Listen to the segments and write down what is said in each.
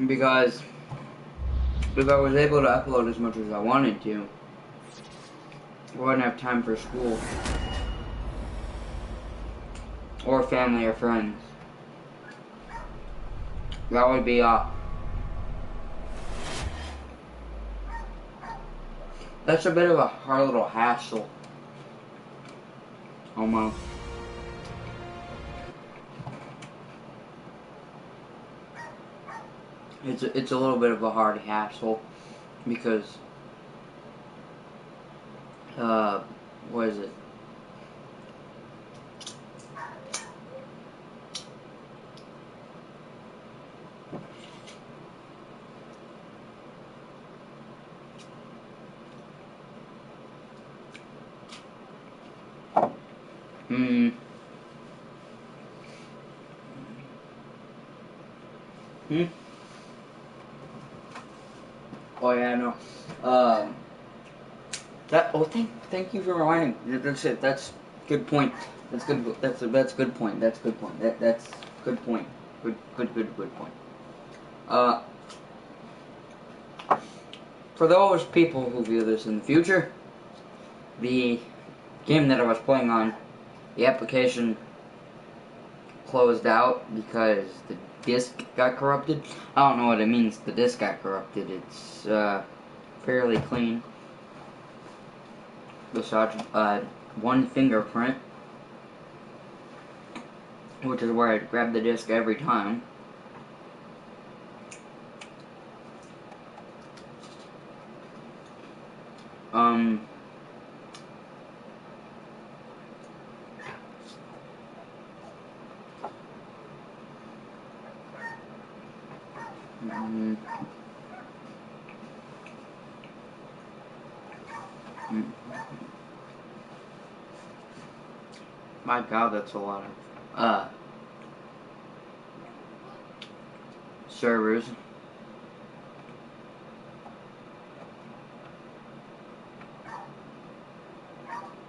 because if I was able to upload as much as I wanted to, I wouldn't have time for school or family or friends. That would be that's a bit of a hard little hassle, almost. It's a little bit of a hard hassle because what is it? Hmm. Hmm. Oh yeah, no. That. Oh, thank you for reminding me. That's it. That's good point. That's good. That's good point. That's good point. That's good point. Good point. Uh, for those people who view this in the future, the game that I was playing on, the application closed out because the disk got corrupted. I don't know what it means. The disk got corrupted. It's fairly clean. Besides one fingerprint, which is where I'd grab the disc every time. Mm, my God, that's a lot of servers.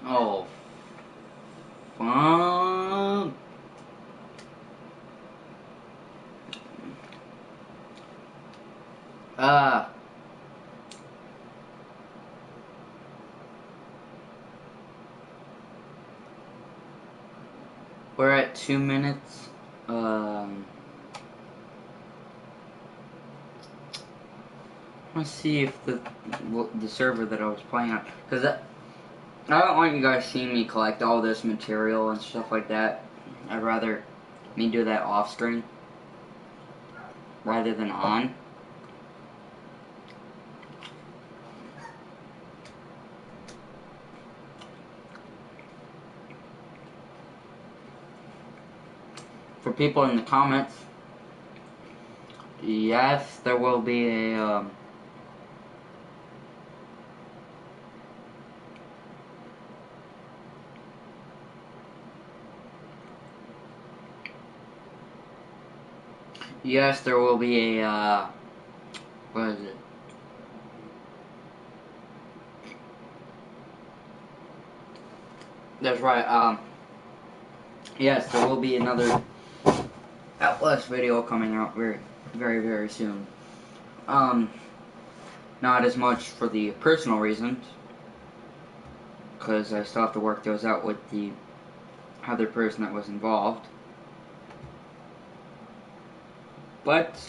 Oh, fun. We're at 2 minutes. Let's see if the server that I was playing on, because I don't want you guys seeing me collect all this material and stuff like that. I'd rather me do that off screen rather than on. For people in the comments, yes, there will be a yes, there will be a what is it? That's right. Yes, there will be another Outlast video coming out very soon. Not as much for the personal reasons, because I still have to work those out with the other person that was involved. But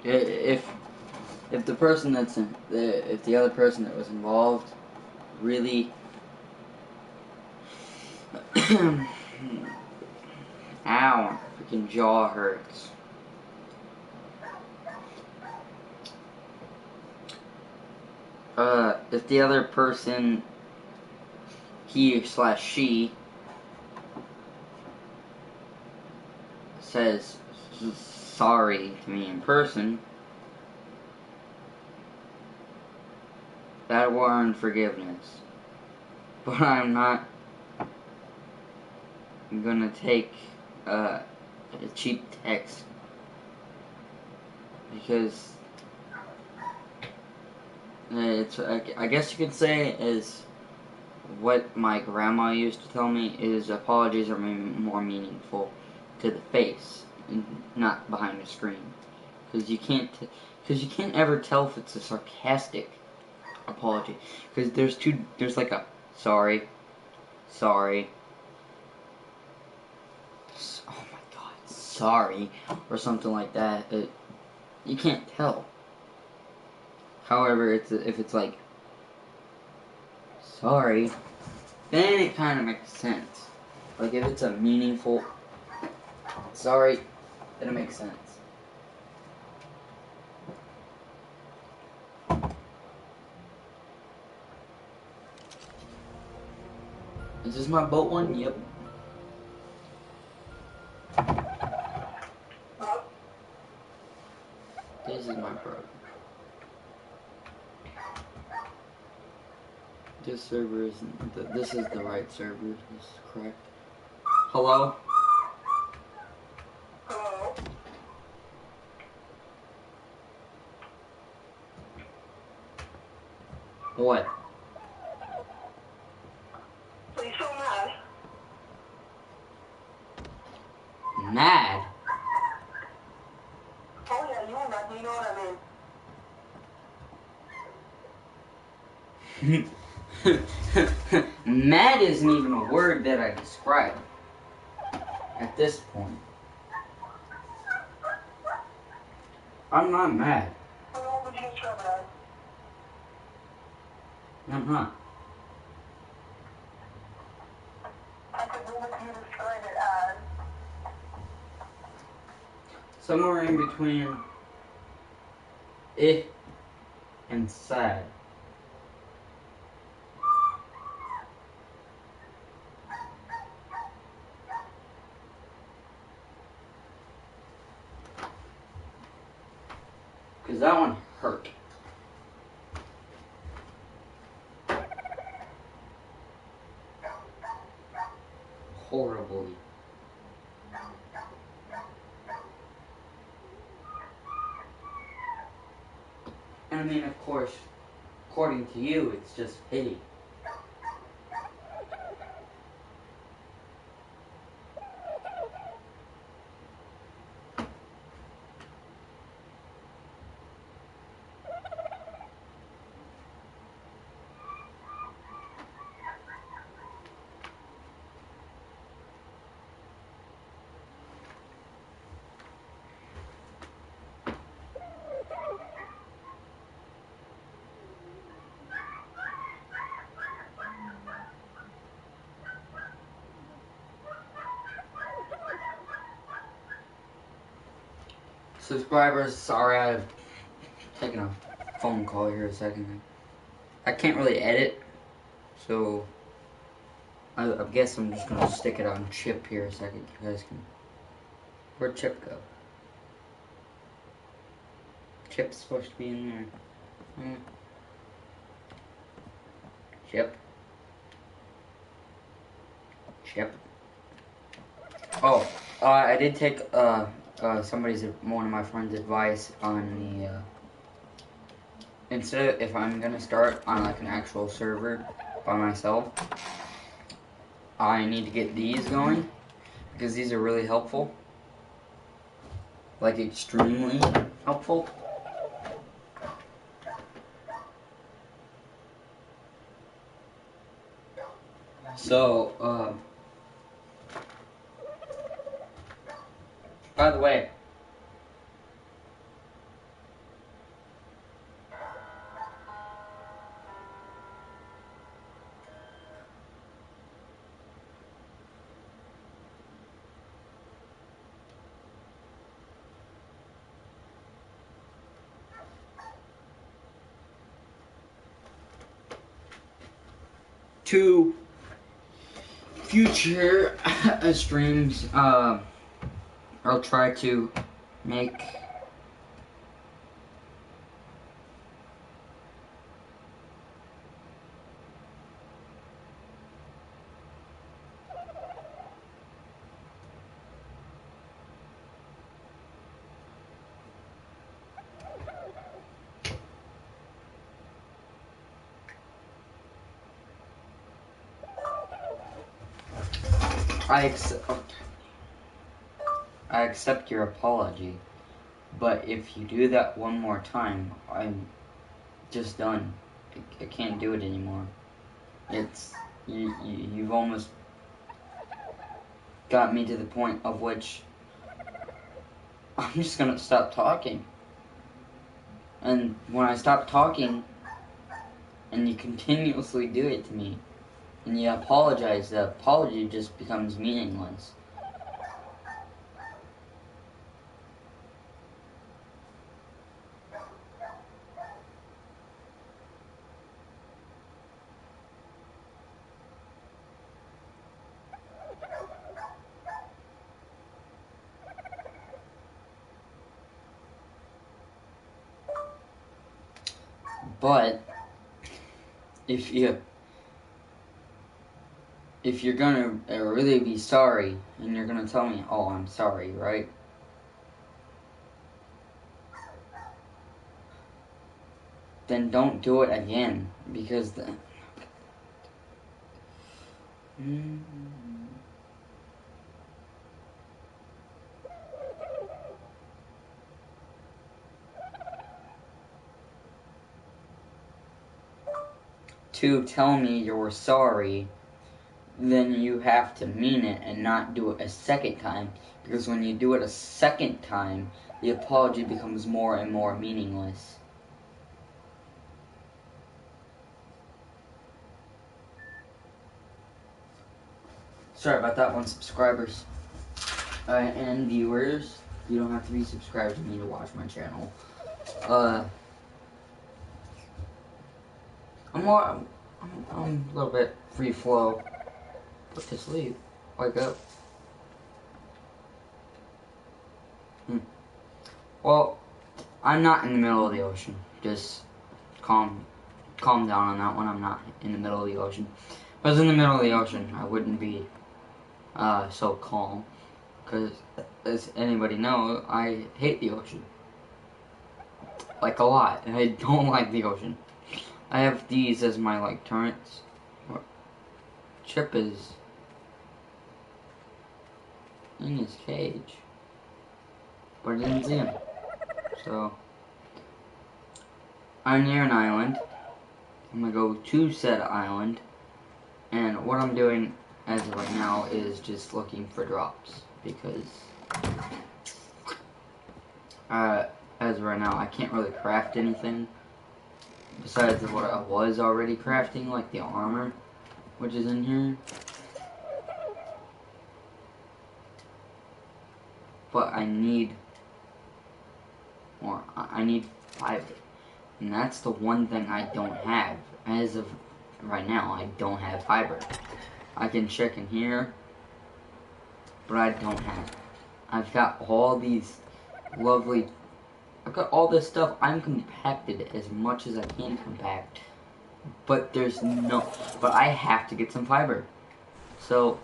if the person if the other person that was involved really ow, freaking jaw hurts. If the other person, he/she, says sorry to me in person, that will earn forgiveness. But I'm not gonna take a cheap text, because it's, I guess you could say, is what my grandma used to tell me, is apologies are more meaningful to the face and not behind a screen, because you can't ever tell if it's a sarcastic apology, because there's like a sorry, oh my god, sorry, or something like that. You can't tell. However, if it's like sorry, then it kind of makes sense. Like if it's a meaningful sorry, then it makes sense. Is this my boat one? Yep. This is my boat. This server isn't. This is the right server. This is correct. Hello? Hello? What? Are you so mad? Mad? Oh yeah, you were mad, you know what I mean. Mad isn't even a word that I describe at this point. I'm not mad. What would you describe it as? I'm not. I said, what would you describe it as? Somewhere in between eh and sad. Because that one hurt. Horribly. And I mean, of course, according to you, it's just pity. Subscribers, sorry I've taken a phone call here a second. I can't really edit, so I guess I'm just gonna stick it on Chip here a second. You guys can. Where'd Chip go? Chip's supposed to be in there. Chip. Chip. Oh, I did take one of my friend's advice on the instead of, if I'm gonna start on like an actual server by myself, I need to get these going because these are really helpful, like extremely helpful. So, by the way, to future streams, I'll try to make I accept your apology, but if you do that one more time, I'm just done. I can't do it anymore. You've almost got me to the point of which I'm just gonna stop talking. And when I stop talking, and you continuously do it to me, and you apologize, the apology just becomes meaningless. But if you're gonna really be sorry, and you're gonna tell me, oh, I'm sorry, right? Then don't do it again, because to tell me you're sorry, then you have to mean it and not do it a second time, because when you do it a second time, the apology becomes more and more meaningless. Sorry about that one, subscribers and viewers. You don't have to be subscribed to me to watch my channel. I'm a little bit free flow. Put to sleep. Wake up. Well, I'm not in the middle of the ocean. Just calm down on that one. I'm not in the middle of the ocean. If I was in the middle of the ocean, I wouldn't be so calm. Because, as anybody knows, I hate the ocean. Like, a lot. And I don't like the ocean. I have these as my, like, turrets. Chip is in his cage. But I didn't see him. So, I'm near an island. I'm gonna go to said island. And what I'm doing as of right now is just looking for drops. Because, as of right now, I can't really craft anything. Besides what I was already crafting, like the armor, which is in here. But I need more. I need fiber. And that's the one thing I don't have. As of right now, I don't have fiber. I can check in here, but I don't have it. I've got all these lovely... I've got all this stuff. I'm compacted as much as I can compact. But there's no... But I have to get some fiber. So...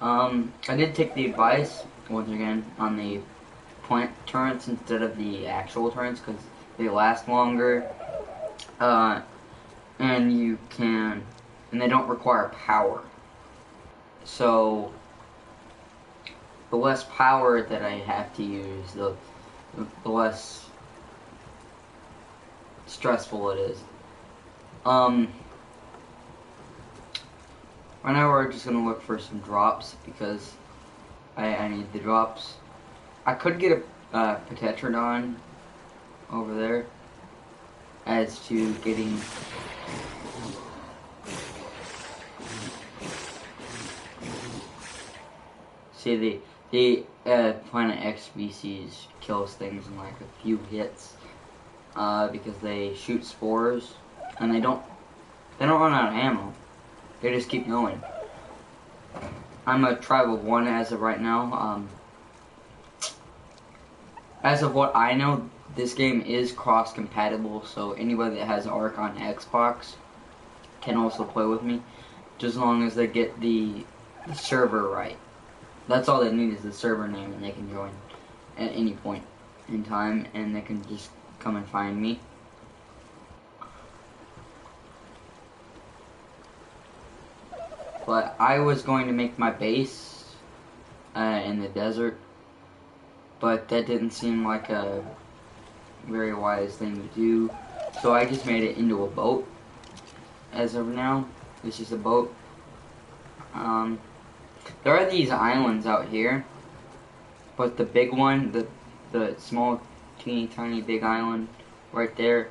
I did take the advice, once again, on the plant turrets instead of the actual turrets, because they last longer. And you can... And they don't require power. So... The less power that I have to use, the less stressful it is. Right now we're just gonna look for some drops because I need the drops. I could get a Petetrodon over there as to getting see the Planet X species kills things in like a few hits because they shoot spores and they don't run out of ammo. They just keep going. I'm a tribal 1 as of right now. As of what I know, this game is cross-compatible, so anybody that has Arc on Xbox can also play with me, just as long as they get the server right. That's all they need is the server name, and they can join at any point in time, and they can just come and find me. But I was going to make my base in the desert, but that didn't seem like a very wise thing to do, so I just made it into a boat. As of now, it's just a boat. There are these islands out here, but the big one, the small, teeny tiny big island right there,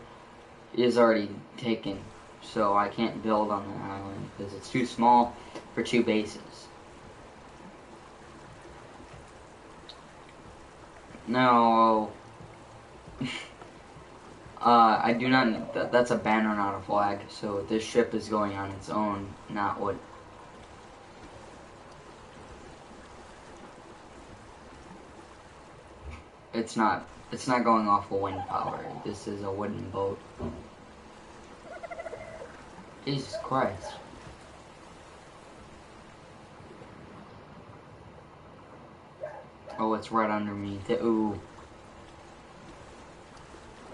is already taken. So I can't build on that island because it's too small for 2 bases. No. I do not. That's a banner, not a flag. So this ship is going on its own, not what. It's not. It's not going off of wind power. This is a wooden boat. Jesus Christ. Oh, it's right under me. Ooh.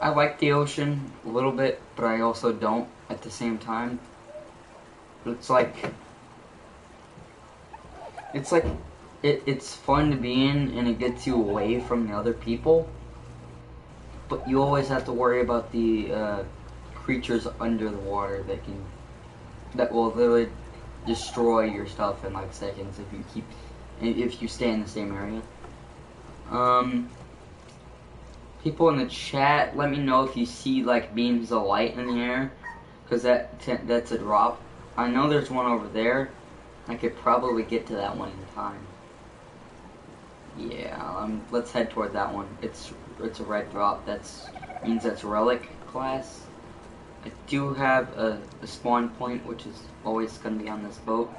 I like the ocean a little bit, but I also don't at the same time. It's like it's fun to be in, and it gets you away from the other people. But you always have to worry about the creatures under the water that will literally destroy your stuff in like seconds if you stay in the same area. People in the chat, let me know if you see like beams of light in the air, because that's a drop. I know there's one over there. I could probably get to that one in time. Yeah, let's head toward that one. It's a red drop. Means that's relic class. I do have a spawn point, which is always going to be on this boat.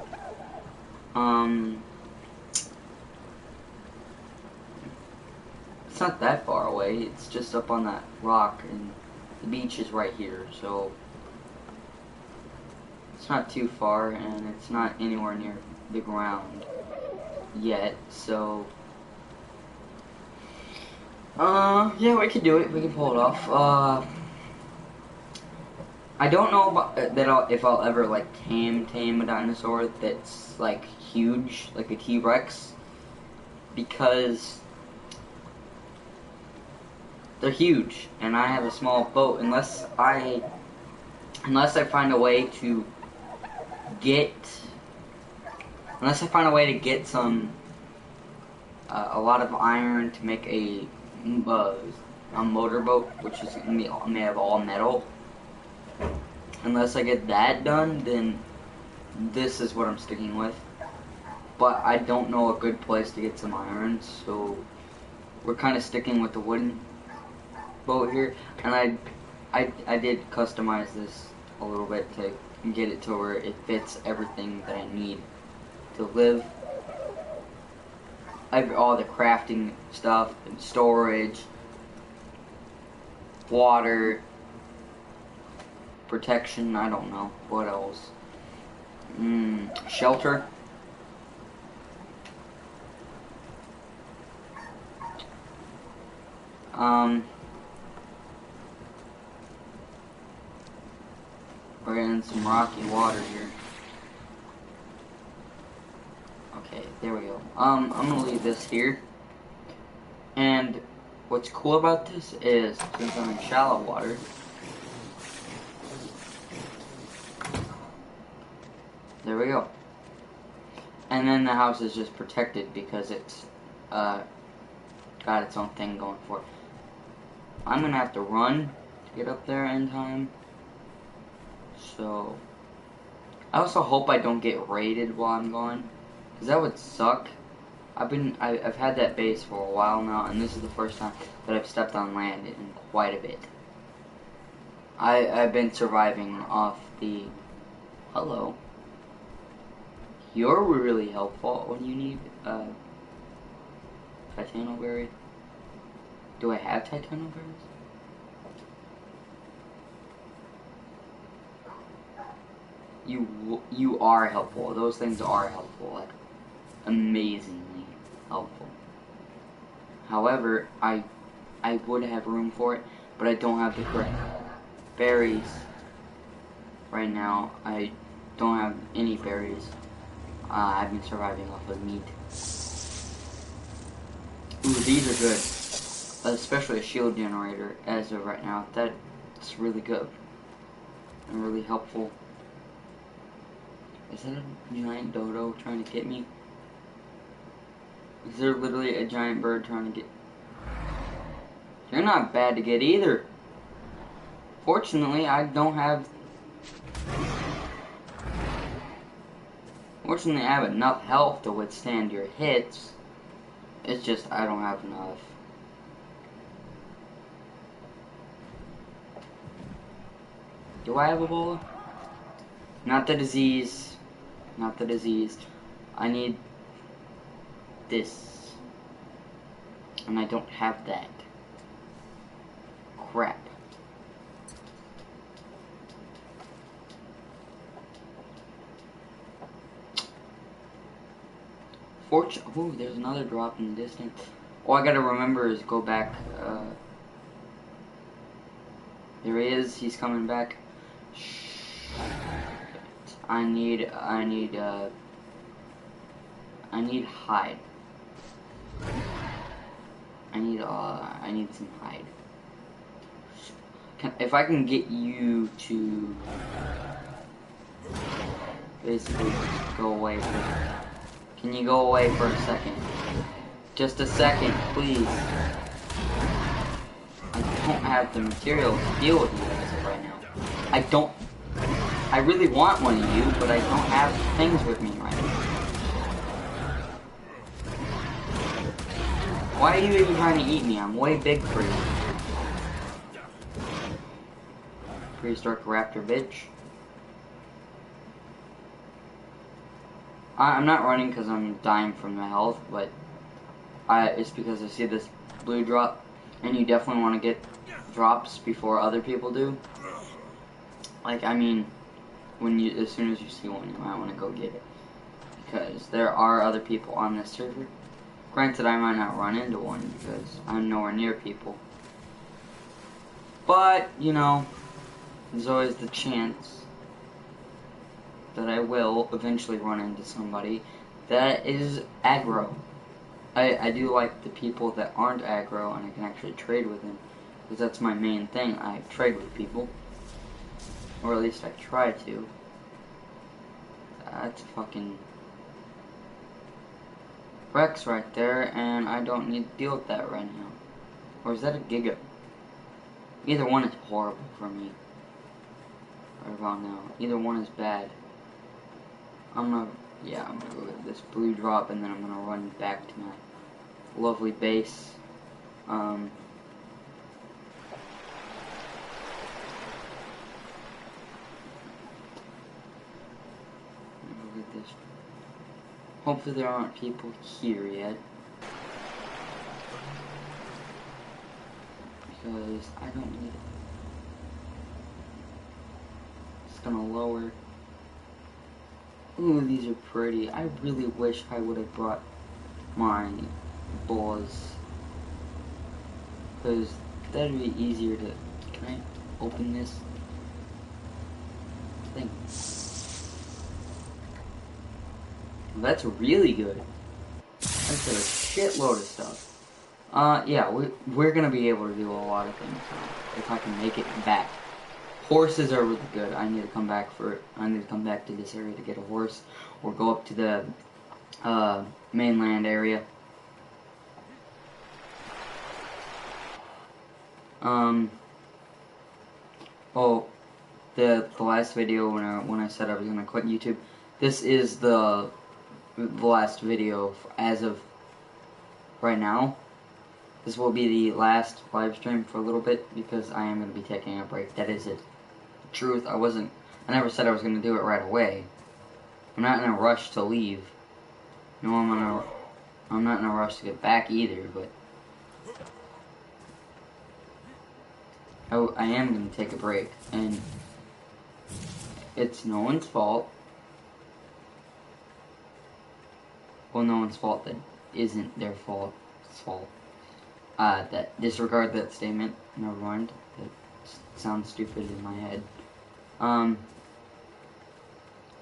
It's not that far away. It's just up on that rock, and the beach is right here, so it's not too far, and it's not anywhere near the ground yet, so yeah, we could do it. We can pull it off. I don't know about if I'll ever like tame a dinosaur that's like huge, like a T-Rex, because they're huge, and I have a small boat. Unless I find a way to get some a lot of iron to make a motorboat, which is gonna be made of all metal. Unless I get that done, then this is what I'm sticking with. But I don't know a good place to get some iron, so we're kind of sticking with the wooden boat here. And I did customize this a little bit to get it to where it fits everything that I need to live. I have all the crafting stuff and storage, water, protection, I don't know. What else? Shelter. We're in some rocky water here. Okay, there we go. I'm gonna leave this here. And what's cool about this is, since I'm in shallow water, there we go. And then the house is just protected because it's got its own thing going for it. I'm gonna have to run to get up there in time. So I also hope I don't get raided while I'm gone, because that would suck. I've had that base for a while now, and this is the first time that I've stepped on land in quite a bit. I've been surviving off the... Hello. You're really helpful when you need titanoberry. Do I have titanoberries? You are helpful. Those things are helpful, like amazingly helpful. However, I would have room for it, but I don't have the correct berries right now. I don't have any berries. I've been surviving off of meat. Ooh, these are good. Especially a shield generator as of right now. That's really good. And really helpful. Is that a giant dodo trying to get me? Is there literally a giant bird trying to get... You're not bad to get either. Fortunately, I don't have... Fortunately, I have enough health to withstand your hits. It's just, I don't have enough. Do I have Ebola? Not the disease. Not the disease. I need this. And I don't have that. Crap. Ooh, there's another drop in the distance. All I gotta remember is go back. There he is. He's coming back. I need hide. I need some hide. If I can get you to basically go away can you go away for a second? Just a second, please. I don't have the material to deal with you as of right now. I really want one of you, but I don't have things with me right now. Why are you even trying to eat me? I'm way big for you. Prehistoric raptor bitch. I'm not running because I'm dying from the health, but it's because I see this blue drop, and you definitely want to get drops before other people do. Like, I mean, as soon as you see one, you might want to go get it, because there are other people on this server. Granted, I might not run into one because I'm nowhere near people, but you know, there's always the chance that I will eventually run into somebody that is aggro. I do like the people that aren't aggro and I can actually trade with them, because that's my main thing. I trade with people, or at least I try to. That's fucking Rex right there, and I don't need to deal with that right now. Or is that a Giga? Either one is horrible for me right about now. Either one is bad. I'm gonna go get this blue drop, and then I'm gonna run back to my lovely base. Look at this. Hopefully there aren't people here yet, because I don't need it. It's gonna lower. Ooh, these are pretty. I really wish I would have brought my bolas, because that'd be easier to... Can I open this thing? That's really good. That's a shitload of stuff. Yeah, we're gonna be able to do a lot of things if I can make it back. Horses are really good. I need to come back to this area to get a horse, or go up to the mainland area. Oh, the last video when I said I was gonna quit YouTube, this is the last video as of right now. This will be the last live stream for a little bit, because I am going to be taking a break. That is it. Truth, I never said I was going to do it right away. I'm not in a rush to leave. No, I'm not in a rush to get back either, but I am going to take a break, and it's no one's fault. Well, no one's fault that isn't their fault. It's fault. Disregard that statement. Never mind. That sounds stupid in my head.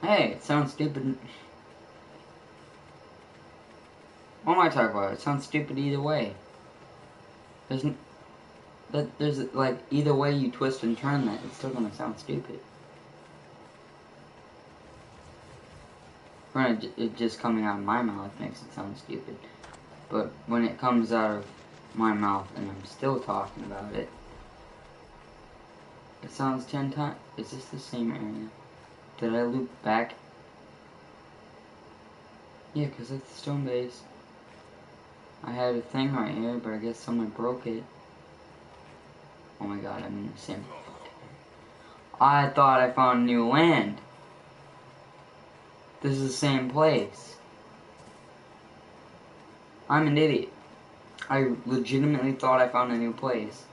Hey, it sounds stupid. What am I talking about? It sounds stupid either way. There's like, either way you twist and turn that, it's still gonna sound stupid. Granted, it just coming out of my mouth makes it sound stupid. But when it comes out of my mouth and I'm still talking about it, it sounds 10 times. Is this the same area? Did I loop back? Yeah, because it's the stone base. I had a thing right here, but I guess someone broke it. Oh my god, I'm in the same. I thought I found new land. This is the same place. I'm an idiot. I legitimately thought I found a new place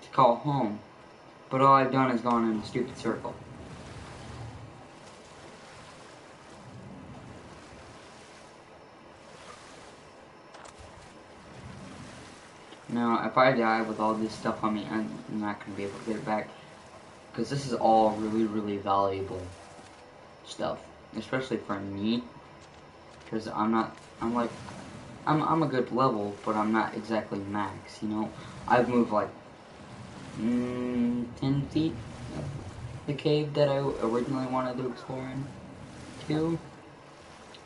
to call home. But all I've done is gone in a stupid circle. Now, if I die with all this stuff on me, I'm not going to be able to get it back. Because this is all really, really valuable stuff. Especially for me. Because I'm a good level, but I'm not exactly max, you know? I've moved like 10 feet up the cave that I originally wanted to explore into.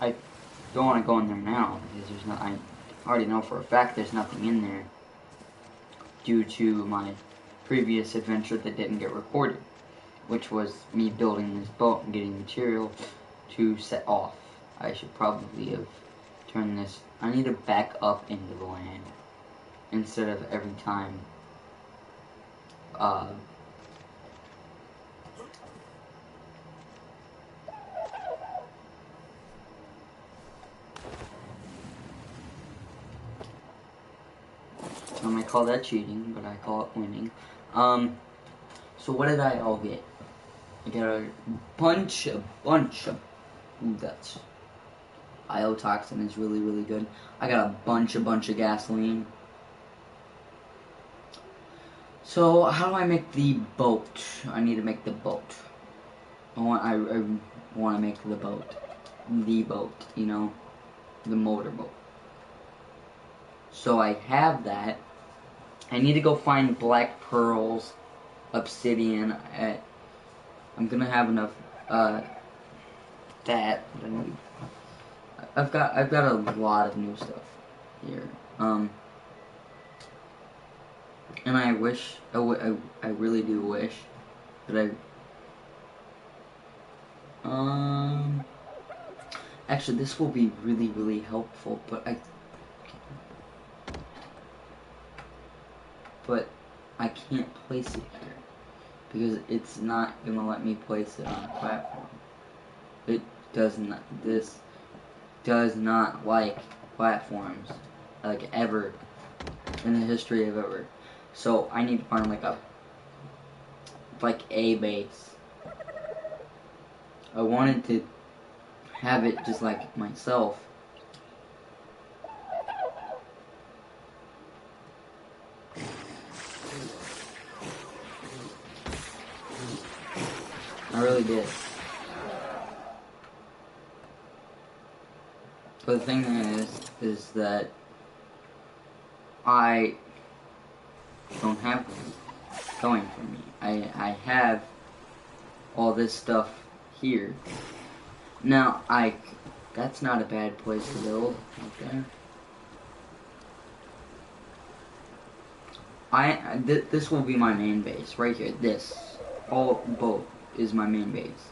I don't want to go in there now, because there's not, I already know for a fact there's nothing in there. Due to my previous adventure that didn't get recorded, which was me building this boat and getting material to set off. I should probably have turned this. I need to back up into the land instead of every time. Some might call that cheating, but I call it winning. So what did I all get? I got a bunch of guts. Biotoxin is really, really good. I got a bunch of gasoline. So how do I make the boat? I need to make the boat. I want to make the boat, you know, the motorboat. So I have that. I need to go find black pearls, obsidian. I'm gonna have enough that I need. I've got a lot of new stuff here. And I wish I really do wish that actually this will be really, really helpful, but I can't place it here because it's not gonna let me place it on a platform. It does not. This does not like platforms, like ever in the history of ever. So I need to find like a base. I wanted to have it just like myself. I really did. But the thing is that I don't have them going for me. I have all this stuff here. Now, that's not a bad place to build, right there. This will be my main base, right here. This, both, is my main base.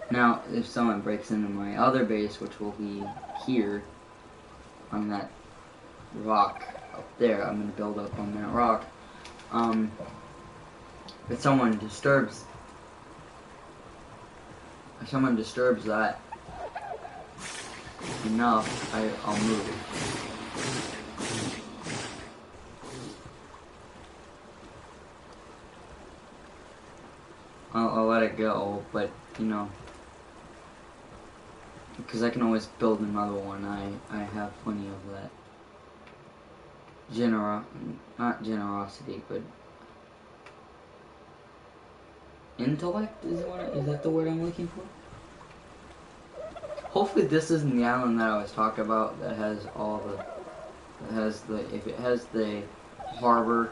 Now, if someone breaks into my other base, which will be here, on that rock up there, I'm gonna build up on that rock. If someone disturbs that enough, I'll move it. I'll let it go, but you know, because I can always build another one. I have plenty of that. Not generosity, but intellect is that the word I'm looking for? Hopefully this isn't the island that I was talking about that has all the, if it has the harbor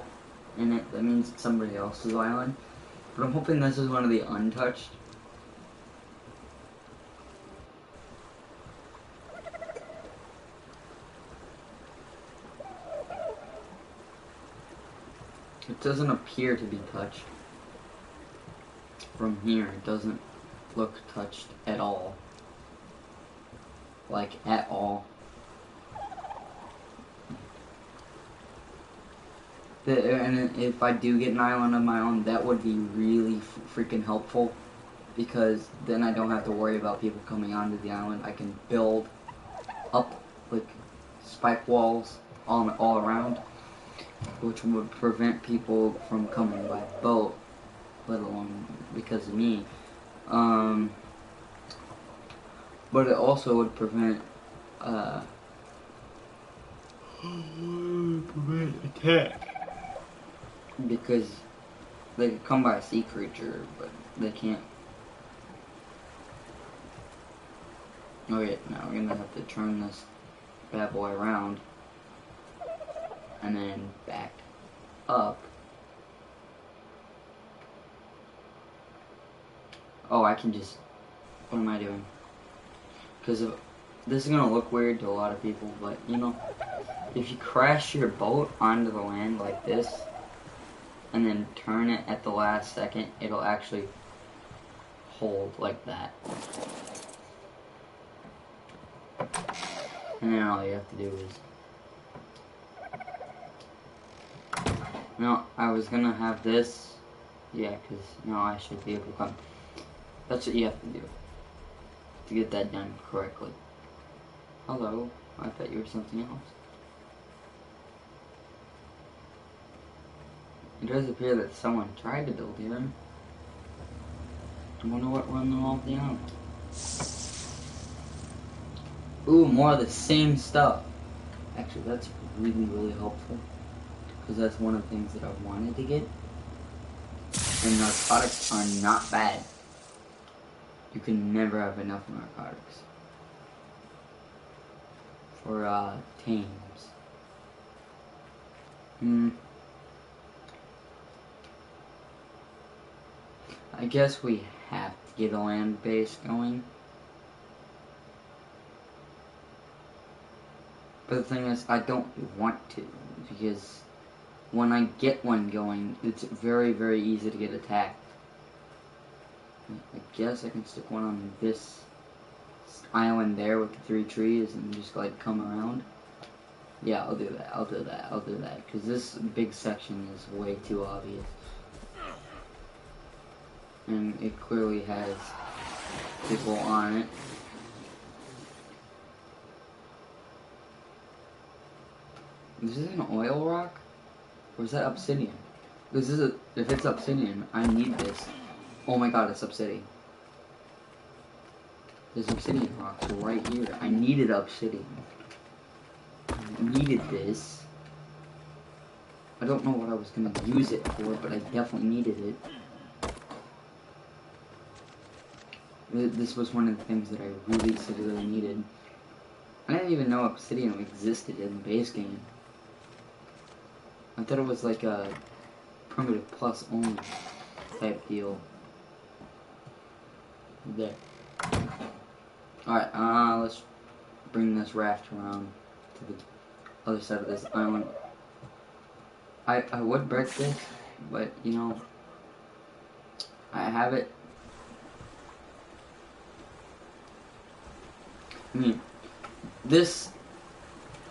in it, that means it's somebody else's island. But I'm hoping this is one of the untouched. It doesn't appear to be touched. From here, it doesn't look touched at all. Like, at all. And if I do get an island of my own, that would be really freaking helpful. Because then I don't have to worry about people coming onto the island. I can build up, like, spike walls all around, which would prevent people from coming by boat, let alone because of me. But it also would prevent attack. Because they could come by a sea creature, but they can't. Okay, now we're gonna have to turn this bad boy around and then back up. Oh, I can just, what am I doing? Because this is gonna look weird to a lot of people, but you know, if you crash your boat onto the land like this and then turn it at the last second, it'll actually hold like that. And then all you have to do is, no, I was gonna have this, yeah, because now I should be able to come. That's what you have to do to get that done correctly. Hello, I thought you were something else. It does appear that someone tried to build here. I wonder what run them off the island. Ooh, more of the same stuff. Actually, that's really, really helpful. Because that's one of the things that I wanted to get. And narcotics are not bad. You can never have enough narcotics. For, tames. I guess we have to get a land base going. But the thing is, I don't want to, because when I get one going, it's very, very easy to get attacked. I guess I can stick one on this island there with the 3 trees and just, like, come around. Yeah, I'll do that, I'll do that, I'll do that, because this big section is way too obvious. And it clearly has people on it. Is this an oil rock? Or is that obsidian? This is if it's obsidian, I need this. Oh my god, it's obsidian. There's obsidian rocks right here. I needed obsidian. I needed this. I don't know what I was gonna use it for, but I definitely needed it. This was one of the things that I really severely needed. I didn't even know obsidian existed in the base game. I thought it was like a primitive plus only type deal. There. Alright, let's bring this raft around to the other side of this island. I would break this, but you know, I have it. I mean, this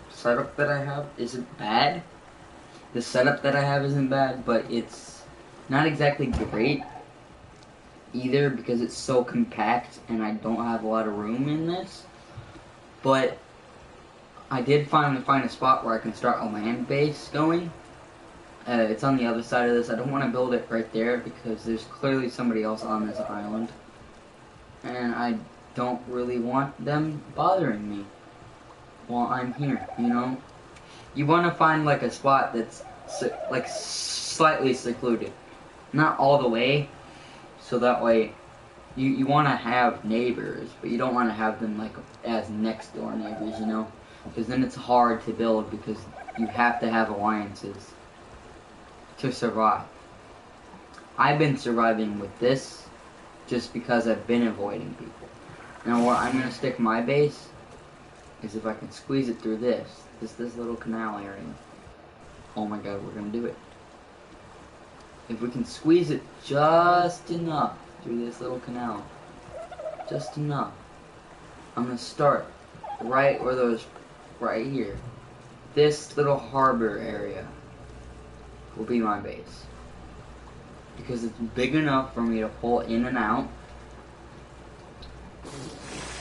setup that I have isn't bad. The setup that I have isn't bad, but it's not exactly great either because it's so compact and I don't have a lot of room in this. But I did finally find a spot where I can start a land base going. It's on the other side of this. I don't want to build it right there because there's clearly somebody else on this island. And I don't really want them bothering me while I'm here, you know? You want to find like a spot that's like slightly secluded. Not all the way, so that way you want to have neighbors, but you don't want to have them like as next door neighbors, you know, because then it's hard to build because you have to have alliances to survive. I've been surviving with this just because I've been avoiding people. Now where I'm gonna stick my base is if I can squeeze it through this little canal area. Oh my god, we're gonna do it. If we can squeeze it just enough through this little canal, just enough, I'm gonna start right where those, right here. This little harbor area will be my base. Because it's big enough for me to pull in and out.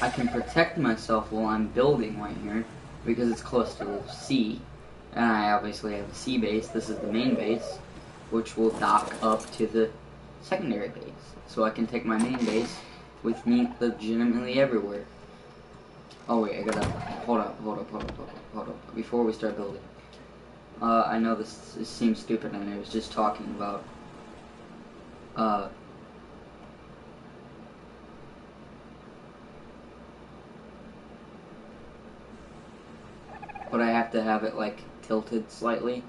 I can protect myself while I'm building right here because it's close to the sea. And I obviously have a sea base. This is the main base, which will dock up to the secondary base. So I can take my main base with me legitimately everywhere. Oh wait, I gotta, hold up, before we start building. I know this seems stupid and I was just talking about, but I have to have it like tilted slightly,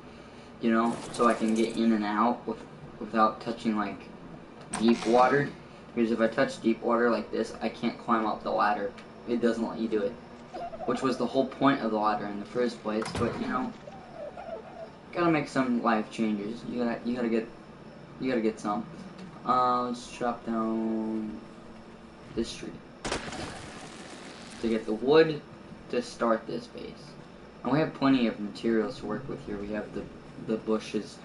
you know, so I can get in and out without touching like deep water. Because if I touch deep water like this, I can't climb up the ladder. It doesn't let you do it, which was the whole point of the ladder in the first place. But you know, gotta make some life changes. You gotta get some. Let's chop down this tree to get the wood to start this base. And we have plenty of materials to work with here. We have the bushes,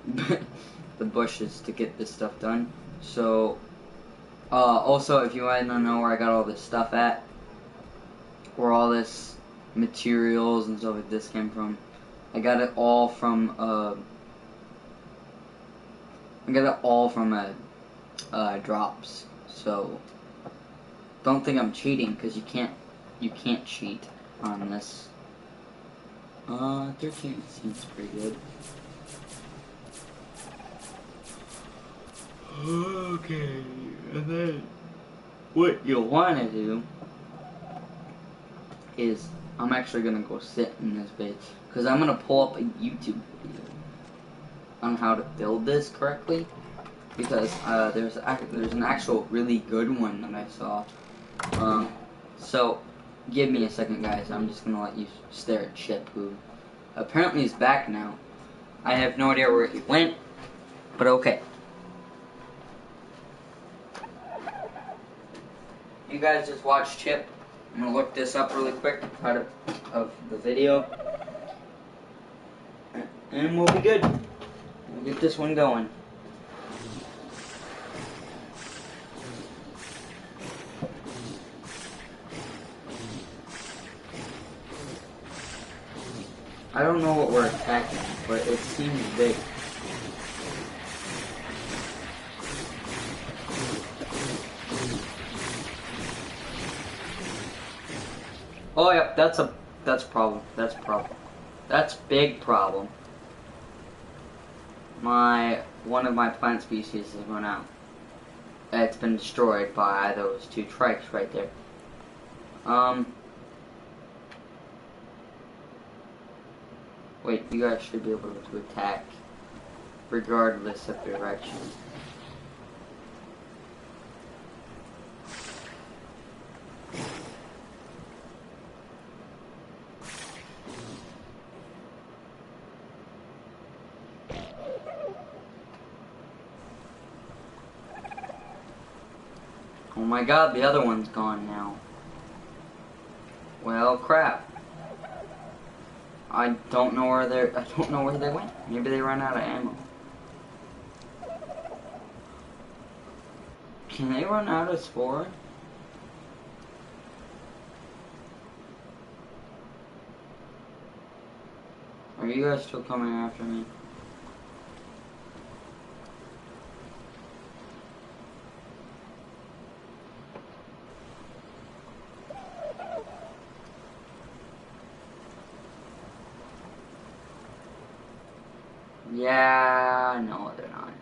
the bushes to get this stuff done. So, also, if you want to know where I got all this stuff at, where all this materials and stuff like this came from, I got it all from drops. So, don't think I'm cheating because you can't cheat on this. 13 seems pretty good. Okay, and then what you'll want to do is I'm actually gonna go sit in this base because I'm gonna pull up a YouTube video on how to build this correctly because there's an actual really good one that I saw. So give me a second, guys. I'm just gonna let you stare at Chip, who apparently is back now. I have no idea where he went, but okay. You guys just watch Chip. I'm gonna look this up really quick out of the video, and we'll be good. We'll get this one going. I don't know what we're attacking, but it seems big. Oh yep, that's a problem. That's big problem. One of my plant species has run out. It's been destroyed by those two trikes right there. Wait, you guys should be able to attack regardless of direction. Oh my god, the other one's gone now. Well, crap. I don't know where they went. Maybe they ran out of ammo. Can they run out of spore? Are you guys still coming after me? Yeah, no, they're not.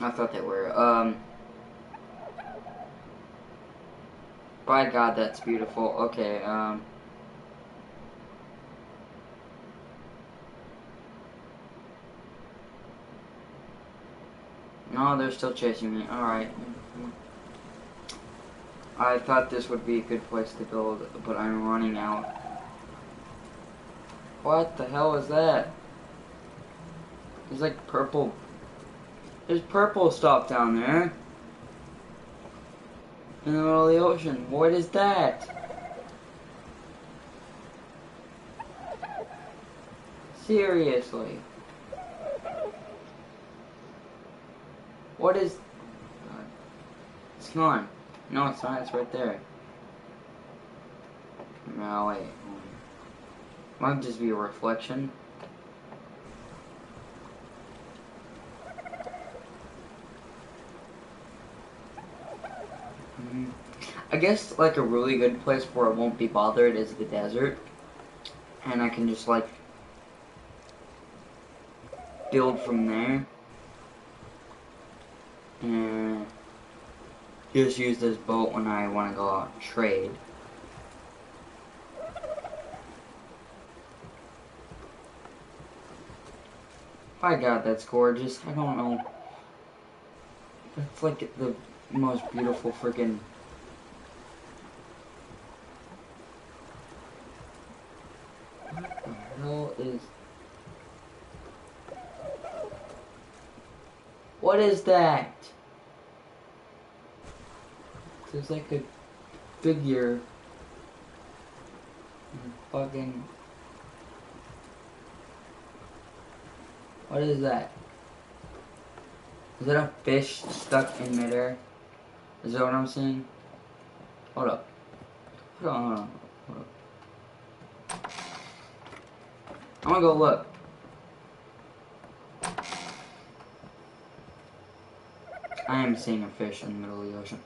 I thought they were. By God, that's beautiful. Okay, no, they're still chasing me. Alright. I thought this would be a good place to build, but I'm running out. What the hell is that? There's like purple. There's purple stuff down there. In the middle of the ocean. What is that? Seriously. What is... God. It's gone. No, it's not. It's right there. No, wait. Might just be a reflection. I guess like a really good place where I won't be bothered is the desert. And I can just like build from there. And just use this boat when I want to go out and trade. My God, that's gorgeous. I don't know. That's like the most beautiful freaking... What the hell is... What is that? There's like a figure. Fucking... What is that? Is that a fish stuck in midair? Is that what I'm seeing? Hold up. Hold on. Hold up. I'm gonna go look. I am seeing a fish in the middle of the ocean.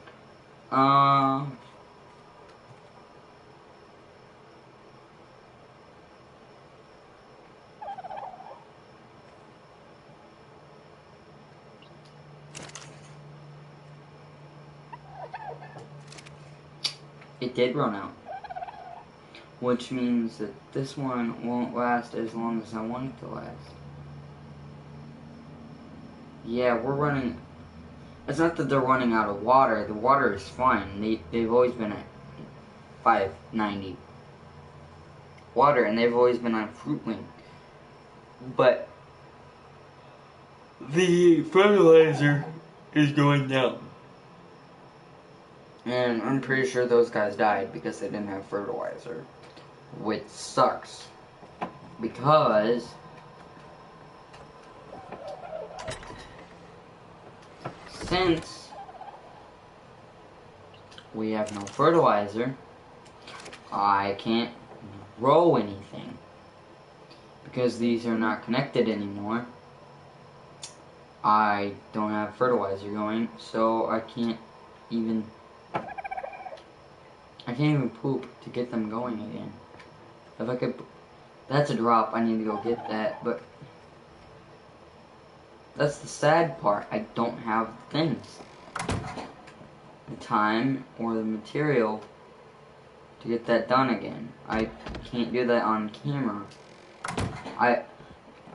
It did run out. Which means that this one won't last as long as I want it to last. Yeah, we're running... It's not that they're running out of water. The water is fine. They've always been at 590 water, and they've always been on fruit wing. But the fertilizer is going down. And I'm pretty sure those guys died because they didn't have fertilizer. Which sucks. Because... since we have no fertilizer, I can't grow anything. Because these are not connected anymore, I don't have fertilizer going, so I can't even poop to get them going again. If I could... That's a drop, I need to go get that, but... That's the sad part, I don't have the things. The time or the material to get that done again. I can't do that on camera.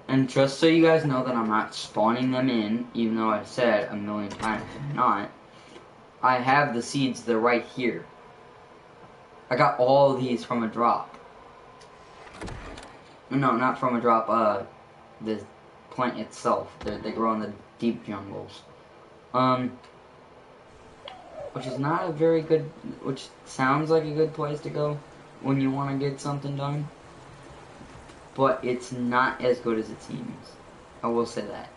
And just so you guys know that I'm not spawning them in, even though I said a million times I'm not, I have the seeds, they're right here. I got all of these from a drop. No, not from a drop, the plant itself. They grow in the deep jungles. Which is not a very good, which sounds like a good place to go when you want to get something done. But it's not as good as it seems. I will say that.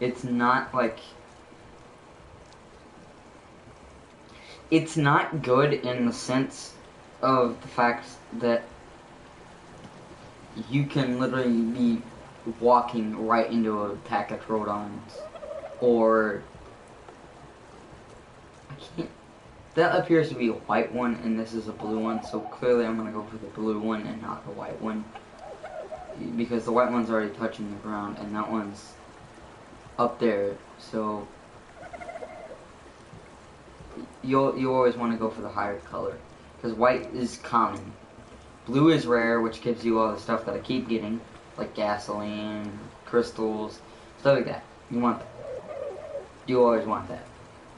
It's not like... It's not good in the sense of the fact that you can literally be walking right into a pack of Troodons. Or... I can't... That appears to be a white one, and this is a blue one, so clearly I'm gonna go for the blue one and not the white one. Because the white one's already touching the ground, and that one's up there. So you always want to go for the higher color, because white is common. Blue is rare, which gives you all the stuff that I keep getting, like gasoline, crystals, stuff like that. You want that. You always want that.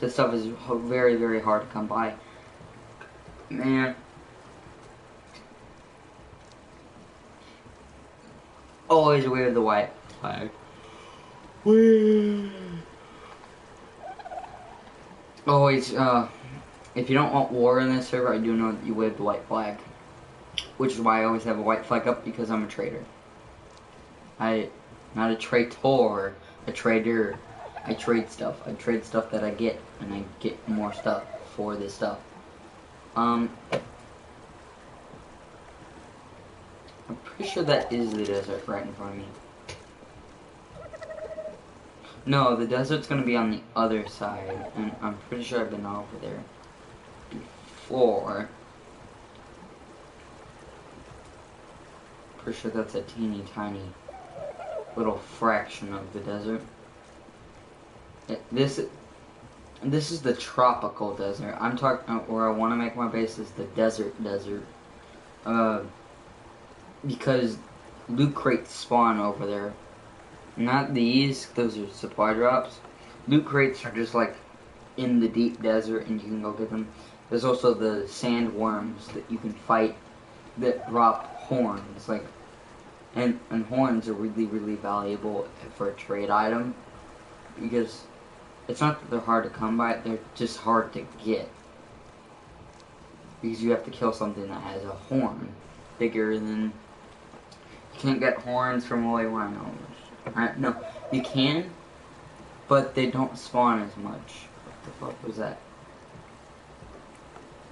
This stuff is very, very hard to come by. Man. Always wear the white flag. Always, if you don't want war in this server, I do know that you wave the white flag. Which is why I always have a white flag up, because I'm a trader. Not a traitor, a trader. I trade stuff. I trade stuff that I get, and I get more stuff for this stuff. I'm pretty sure that is the desert right in front of me. No, the desert's gonna be on the other side, and I'm pretty sure I've been over there before. Pretty sure that's a teeny tiny little fraction of the desert. This is the tropical desert. I'm talking where I want to make my base is the desert. Because loot crates spawn over there. Not these, those are supply drops. Loot crates are just like in the deep desert and you can go get them. There's also the sandworms that you can fight that drop horns, like, and horns are really, really valuable for a trade item, because it's not that they're hard to come by, they're just hard to get. Because you have to kill something that has a horn bigger than... You can't get horns from Holy Rhino. No, you can, but they don't spawn as much. What the fuck was that?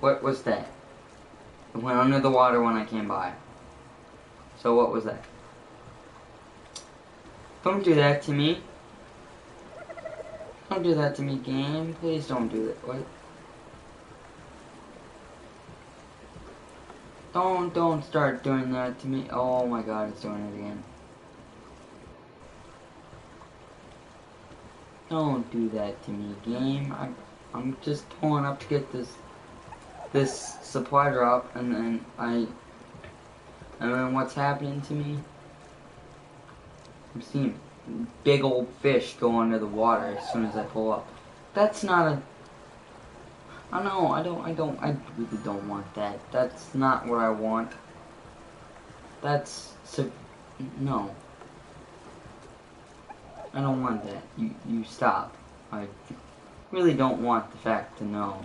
What was that? It went under the water when I came by. So what was that? Don't do that to me. Don't do that to me, game. Please don't do that. What? Don't start doing that to me. Oh my god, it's doing it again. Don't do that to me, game. I'm just pulling up to get this supply drop, and then what's happening to me? I'm seeing big old fish go under the water as soon as I pull up. That's not a... I know, I really don't want that. That's not what I want. That's... No. I don't want that. You stop. I really don't want the fact to know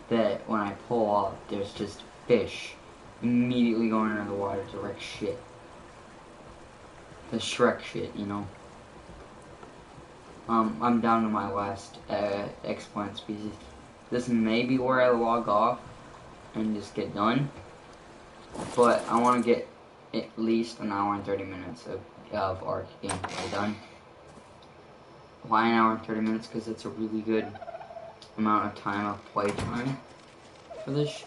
that when I pull off, there's just fish immediately going under the water to wreck shit. The Shrek shit, you know. I'm down to my last explant species. This may be where I log off and just get done, but I want to get at least an hour and 30 minutes of Ark gameplay done. Why an hour and 30 minutes? Because it's a really good amount of time of play time for this shit.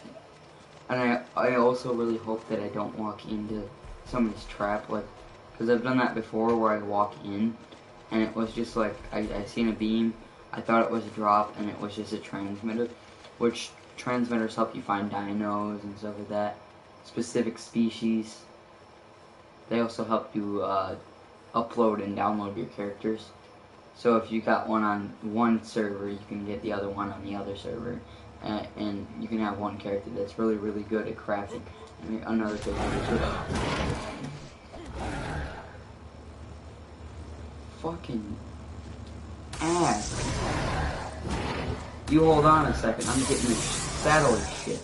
And I also really hope that I don't walk into somebody's trap, like, because I've done that before where I walk in and it was just like, I seen a beam, I thought it was a drop, and it was just a transmitter, which transmitters help you find dinos and stuff like that, specific species. They also help you upload and download your characters. So if you got one on one server, you can get the other one on the other server. And you can have one character that's really, really good at crafting, and another character fucking ass. You hold on a second, I'm getting this saddle and shit.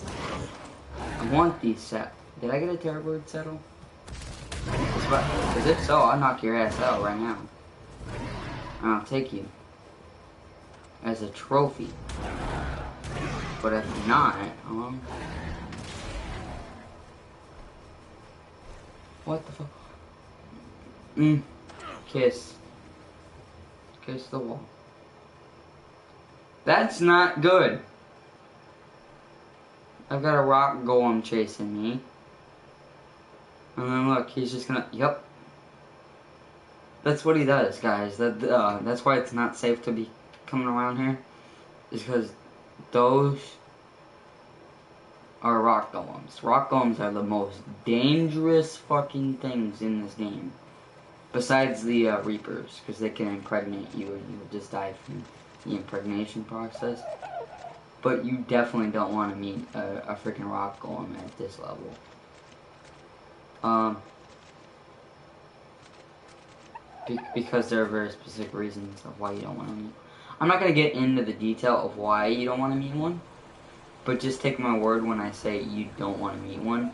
I want these Did I get a Terrorboard saddle? Because if so, I'll knock your ass out right now. And I'll take you as a trophy. But if not, what the fuck? Kiss the wall. That's not good. I've got a rock golem chasing me. And then look, he's just gonna, yep. That's what he does, guys. That's why it's not safe to be coming around here. Is because those are rock golems. Rock golems are the most dangerous fucking things in this game. Besides the Reapers, because they can impregnate you and you'll just die from the impregnation process. But you definitely don't want to meet a freaking rock golem at this level. Because there are very specific reasons of why you don't want to meet. I'm not going to get into the detail of why you don't want to meet one, but just take my word when I say you don't want to meet one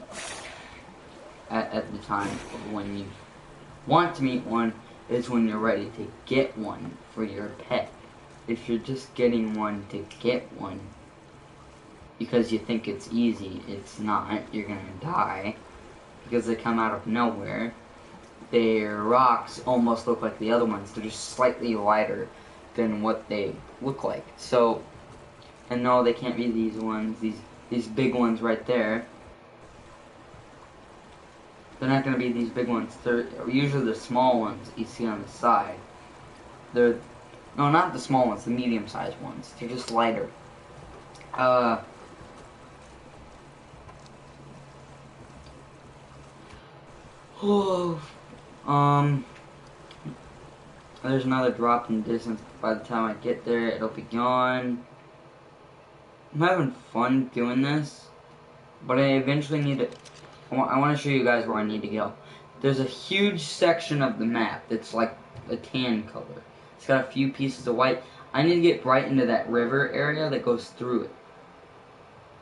at the time of when you want to meet one is when you're ready to get one for your pet. If you're just getting one to get one because you think it's easy, it's not. You're going to die because they come out of nowhere. Their rocks almost look like the other ones. They're just slightly lighter than what they look like. So, and no, they can't be these ones, these big ones right there. They're not going to be these big ones. They're usually the small ones that you see on the side. No, not the small ones, the medium-sized ones. They're just lighter. There's another drop in distance. By the time I get there, it'll be gone. I'm having fun doing this, but I eventually need to... I want to show you guys where I need to go. There's a huge section of the map that's like a tan color. It's got a few pieces of white. I need to get right into that river area that goes through it,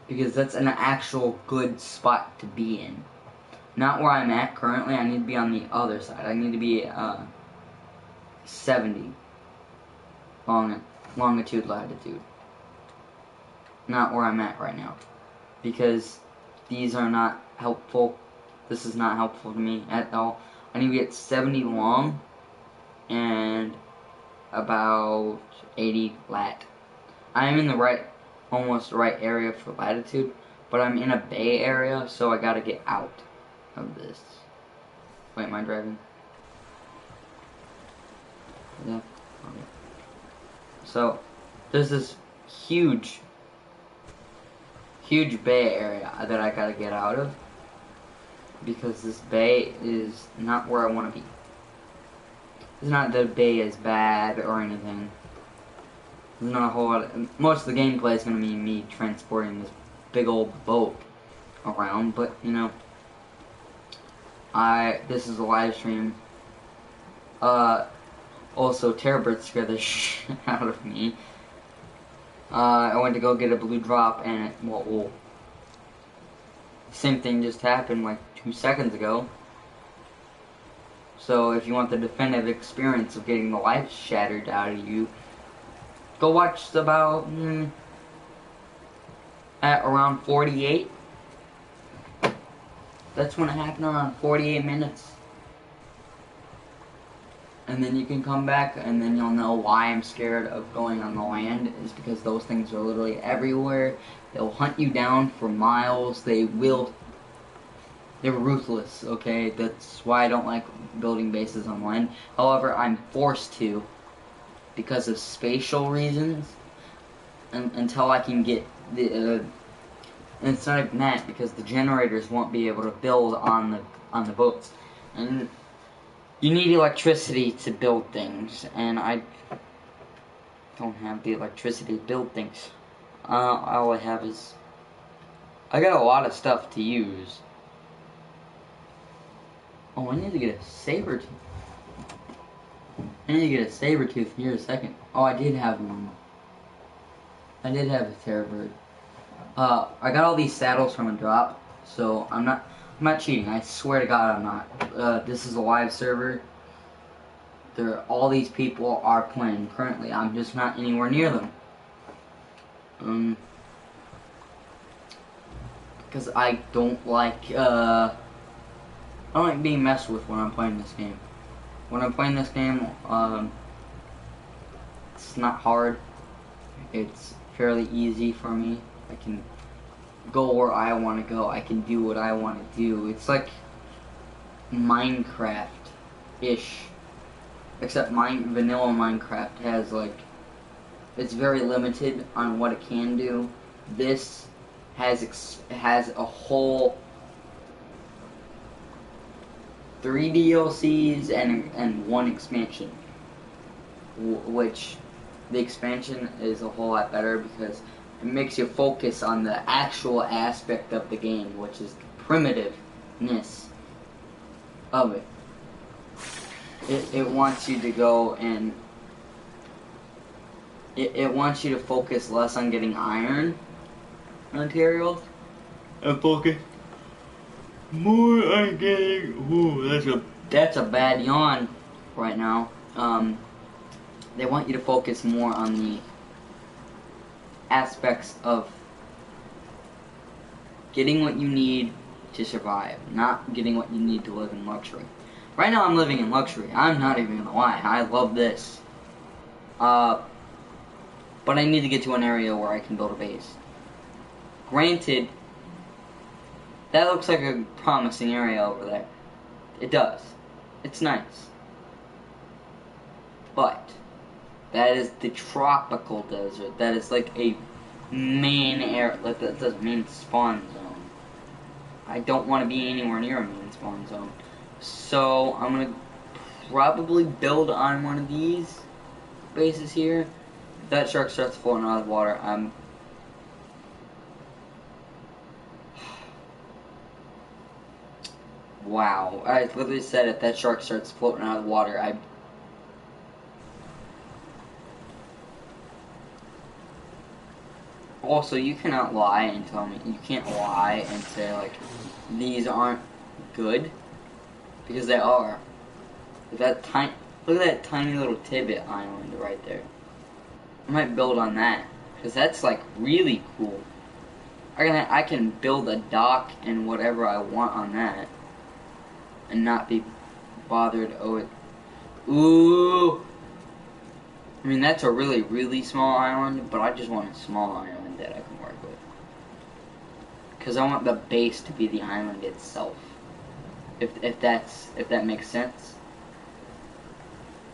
because that's an actual good spot to be in. Not where I'm at currently. I need to be on the other side. I need to be 70 longitude, latitude. Not where I'm at right now, because these are not helpful. This is not helpful to me at all. I need to get 70 long and about 80 lat. I'm in the right, almost the right area for latitude, but I'm in a bay area, so I gotta get out of this. Wait, am I driving? Yeah. Okay. So there's this huge bay area that I gotta get out of, because this bay is not where I want to be. It's not that the bay is bad or anything. There's not a whole lot. Most of the gameplay is going to be me transporting this big old boat around, but you know, this is a live stream. Also, Terrorbird scared the shit out of me. I went to go get a blue drop, and same thing just happened like 2 seconds ago. So if you want the definitive experience of getting the life shattered out of you, go watch about at around 48. That's when it happened, around 48 minutes. And then you can come back, and then you'll know why I'm scared of going on the land, is because those things are literally everywhere. They'll hunt you down for miles. They're ruthless, okay? That's why I don't like building bases on land. However, I'm forced to, because of spatial reasons, until I can get the, and it's not even that, because the generators won't be able to build on the boats. And you need electricity to build things, and I don't have the electricity to build things. All I have is, I got a lot of stuff to use. Oh, I need to get a saber tooth. I need to get a saber tooth here in a second. Oh, I did have one. I did have a Terrorbird. I got all these saddles from a drop, so I'm not cheating. I swear to God, I'm not. This is a live server. All these people are playing currently. I'm just not anywhere near them. Because I don't like being messed with when I'm playing this game. When I'm playing this game, it's not hard. It's fairly easy for me. I can go where I want to go. I can do what I want to do. It's like Minecraft-ish. Except vanilla Minecraft has like, it's very limited on what it can do. This has a whole 3 DLCs and 1 expansion, which the expansion is a whole lot better because it makes you focus on the actual aspect of the game, which is the primitiveness of it. It wants you to go and it wants you to focus less on getting iron materials and focus more on getting. Ooh, that's a bad yawn right now. They want you to focus more on the aspects of getting what you need to survive, not getting what you need to live in luxury. Right now I'm living in luxury. I'm not even gonna lie. I love this. But I need to get to an area where I can build a base. Granted, that looks like a promising area over there. It does. It's nice. But that is the tropical desert. That is like a main area. Like that's a main spawn zone. I don't want to be anywhere near a main spawn zone. So I'm gonna probably build on one of these bases here. If that shark starts floating out of the water, I'm wow. I literally said if that shark starts floating out of the water, I also, you cannot lie and tell me, you can't lie and say, like, these aren't good, because they are. Look at that tiny little tidbit island right there. I might build on that, because that's, like, really cool. I can build a dock and whatever I want on that, and not be bothered. Ooh! I mean, that's a really, really small island, but I just want a small island that I can work with. Because I want the base to be the island itself. If that makes sense.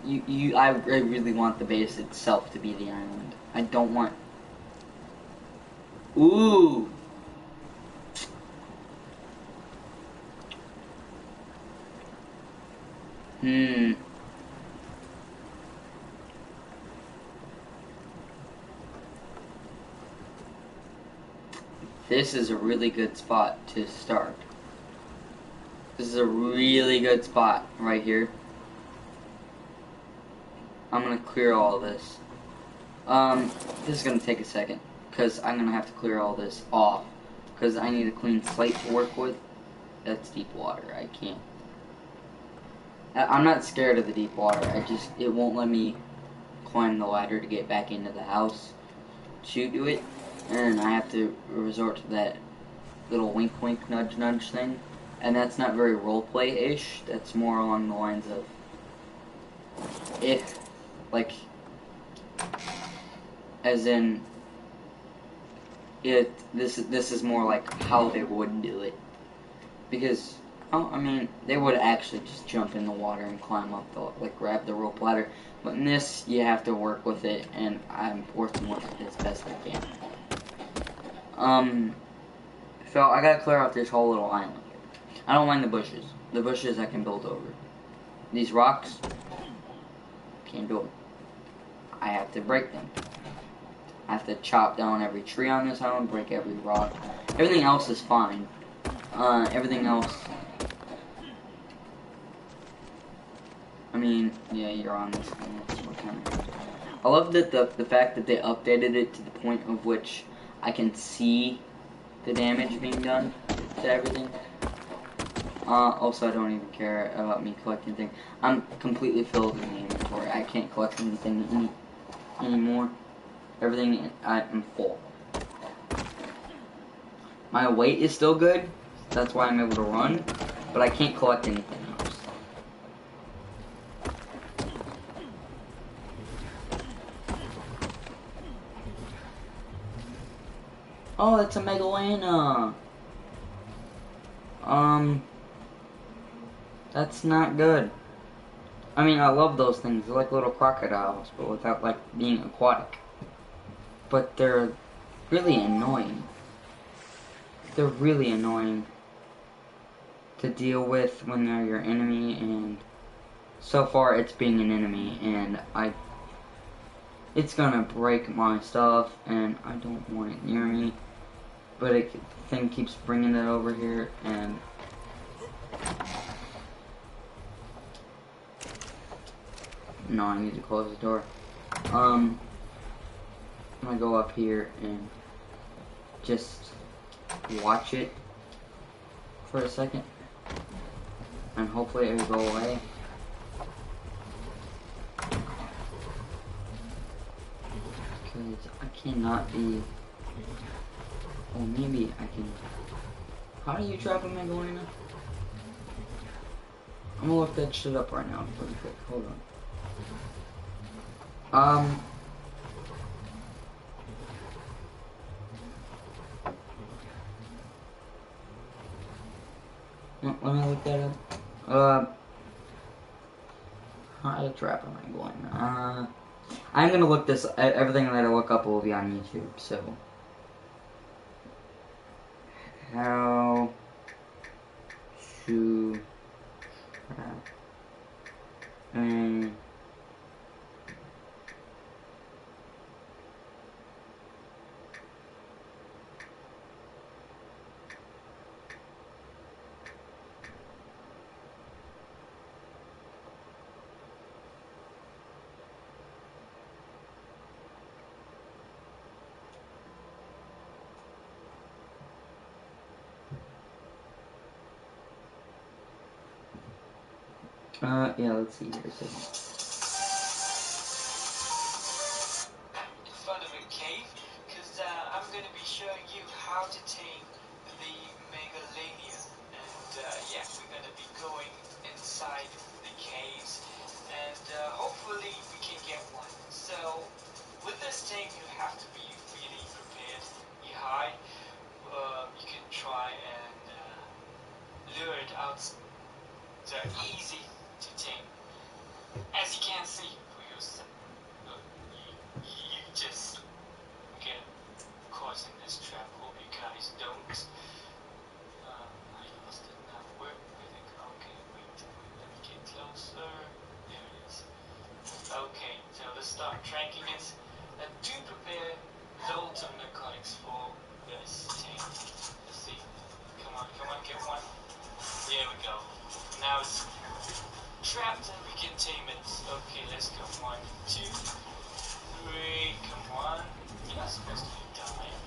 I really want the base itself to be the island. I don't want. Ooh. This is a really good spot to start. This is a really good spot right here. I'm gonna clear all this. This is gonna take a second because I'm gonna have to clear all this off because I need a clean slate to work with. That's deep water. I can't. I'm not scared of the deep water. It won't let me climb the ladder to get back into the house to do it, and I have to resort to that little wink wink nudge nudge thing, and that's not very roleplay-ish. That's more along the lines of if, like, as in this is more like how they would do it, because I mean, they would actually just jump in the water and climb up like grab the rope ladder. But in this, you have to work with it, and I'm working with it as best I can. So I gotta clear out this whole little island here. I don't mind the bushes. The bushes I can build over. These rocks, can't do it. I have to break them. I have to chop down every tree on this island, break every rock. Everything else is fine. Everything else, I mean, yeah, you're on this one. I love that the fact that they updated it to the point of which I can see the damage being done to everything. Also, I don't even care about me collecting things. I'm completely filled in the inventory. I can't collect anything anymore. Everything, I'm full. My weight is still good. That's why I'm able to run. But I can't collect anything else. Oh, that's a Megalana. That's not good. I mean, I love those things. They're like little crocodiles, but without like being aquatic. But they're really annoying. They're really annoying to deal with when they're your enemy, and so far it's being an enemy, and it's gonna break my stuff, and I don't want it near me. But the thing keeps bringing it over here, and no, I need to close the door. I'm gonna go up here and just watch it for a second, and hopefully it will go away. Because I cannot be. Oh, maybe I can. How do you trap a Magdalena? I'm gonna look that shit up right now, pretty quick. Hold on. Let me look that up. How to trap a Magdalena? I'm gonna look this. Everything that I look up will be on YouTube. So, how to trap a yeah, let's see here. So. In front of a cave, because I'm going to be showing you how to tame the Megalania. And yeah, we're going to be going inside the caves, and hopefully we can get one. So, with this thing, you have to be really prepared. You hide, you can try and lure it out. They're easy to tame. As you can see, for yourself, you just get caught in this trap. Hope you guys don't. I lost it now. Where did it go? Okay, wait, let me get closer. There it is. Okay, so let's start tracking it. And do prepare loads of narcotics for this thing. Let's see. Come on, get one. There we go. Now it's trapped and we can tame it. Okay, let's go. 1, 2, 3. Come on. You're not supposed to be dying.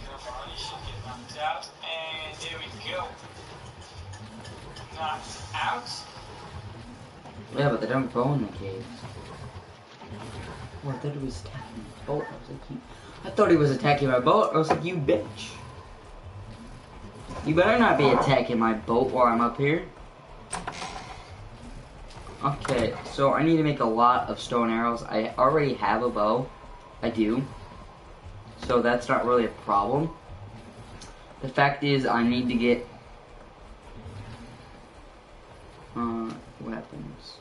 Come on, you should get knocked out. And there we go. Knocked out. Yeah, but they don't go in the caves. Oh, I thought he was attacking my boat. I thought he was attacking my boat. I was like, you bitch. You better not be attacking my boat while I'm up here. Okay, so I need to make a lot of stone arrows. I already have a bow. I do. So that's not really a problem. The fact is, I need to get weapons.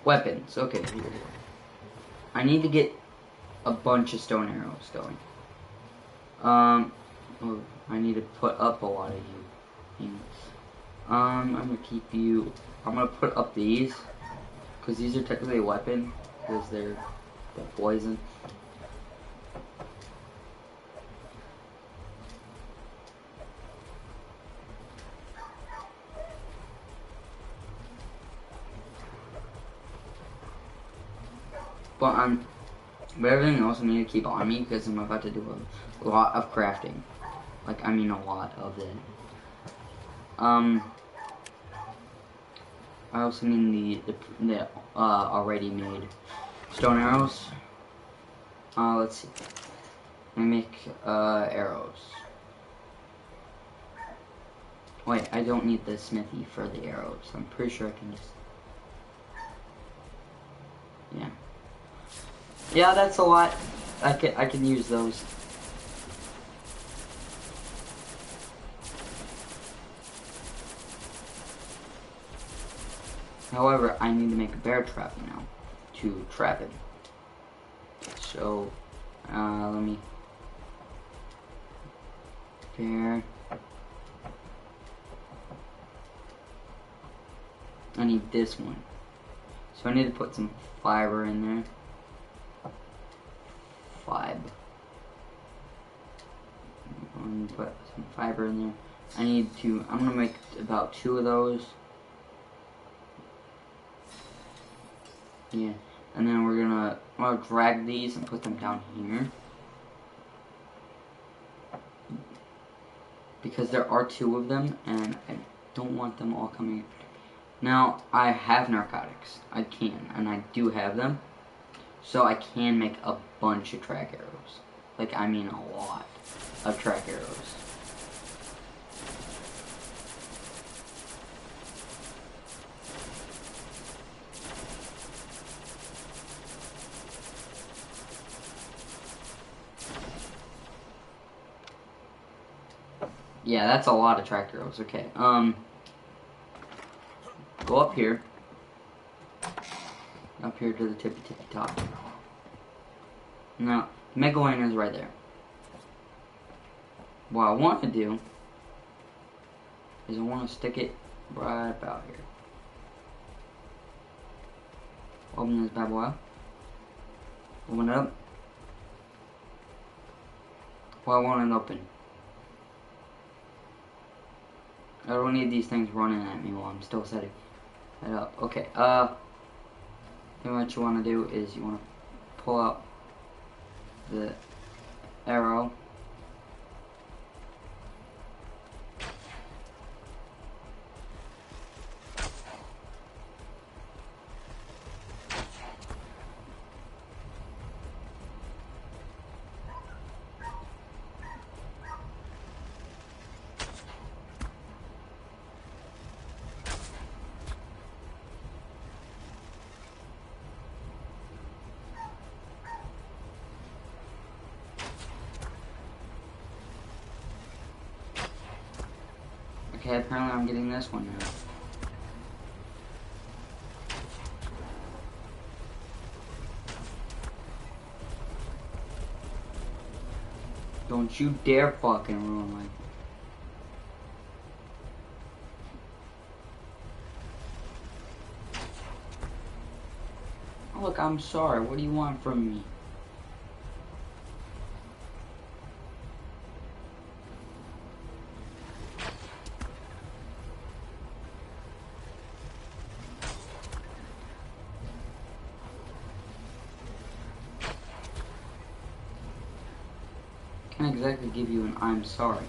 Weapons. Okay, here we go. I need to get a bunch of stone arrows going. Oh, I need to put up a lot of you things. I'm gonna keep you. I'm gonna put up these because these are technically a weapon because they're poison. But everything else I need to keep on me because I'm about to do a lot of crafting. Like, I mean a lot of it. I also need the already made stone arrows. Let's see. Let me make arrows. Wait, I don't need the smithy for the arrows. I'm pretty sure I can just. Yeah. Yeah, that's a lot. I can use those. However, I need to make a bear trap now to trap it. So, let me... Bear... I need this one. So I need to put some fiber in there. I'm gonna put some fiber in there. I'm gonna make about 2 of those. Yeah. And then I'm gonna drag these and put them down here. Because there are 2 of them, and I don't want them all coming. Now, I have narcotics. I can, and I do have them. So I can make a bunch of track arrows. Like, I mean a lot of track arrows. Yeah, that's a lot of track arrows. Okay, go up here. Up here to the tippy top. Now, Mega Lane is right there. What I want to do is I want to stick it right about here. Open this bad boy up. Open it up. Well, I want it open. I don't need these things running at me while I'm still setting it up. Okay, then what you want to do is you want to pull out the arrow. Okay, apparently I'm getting this one now. Don't you dare fucking ruin my... Oh, look, I'm sorry. What do you want from me? Can't exactly give you an I'm sorry.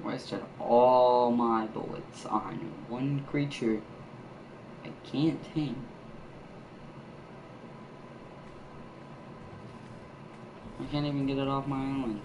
Wasted all my bullets on one creature I can't tame. I can't even get it off my island.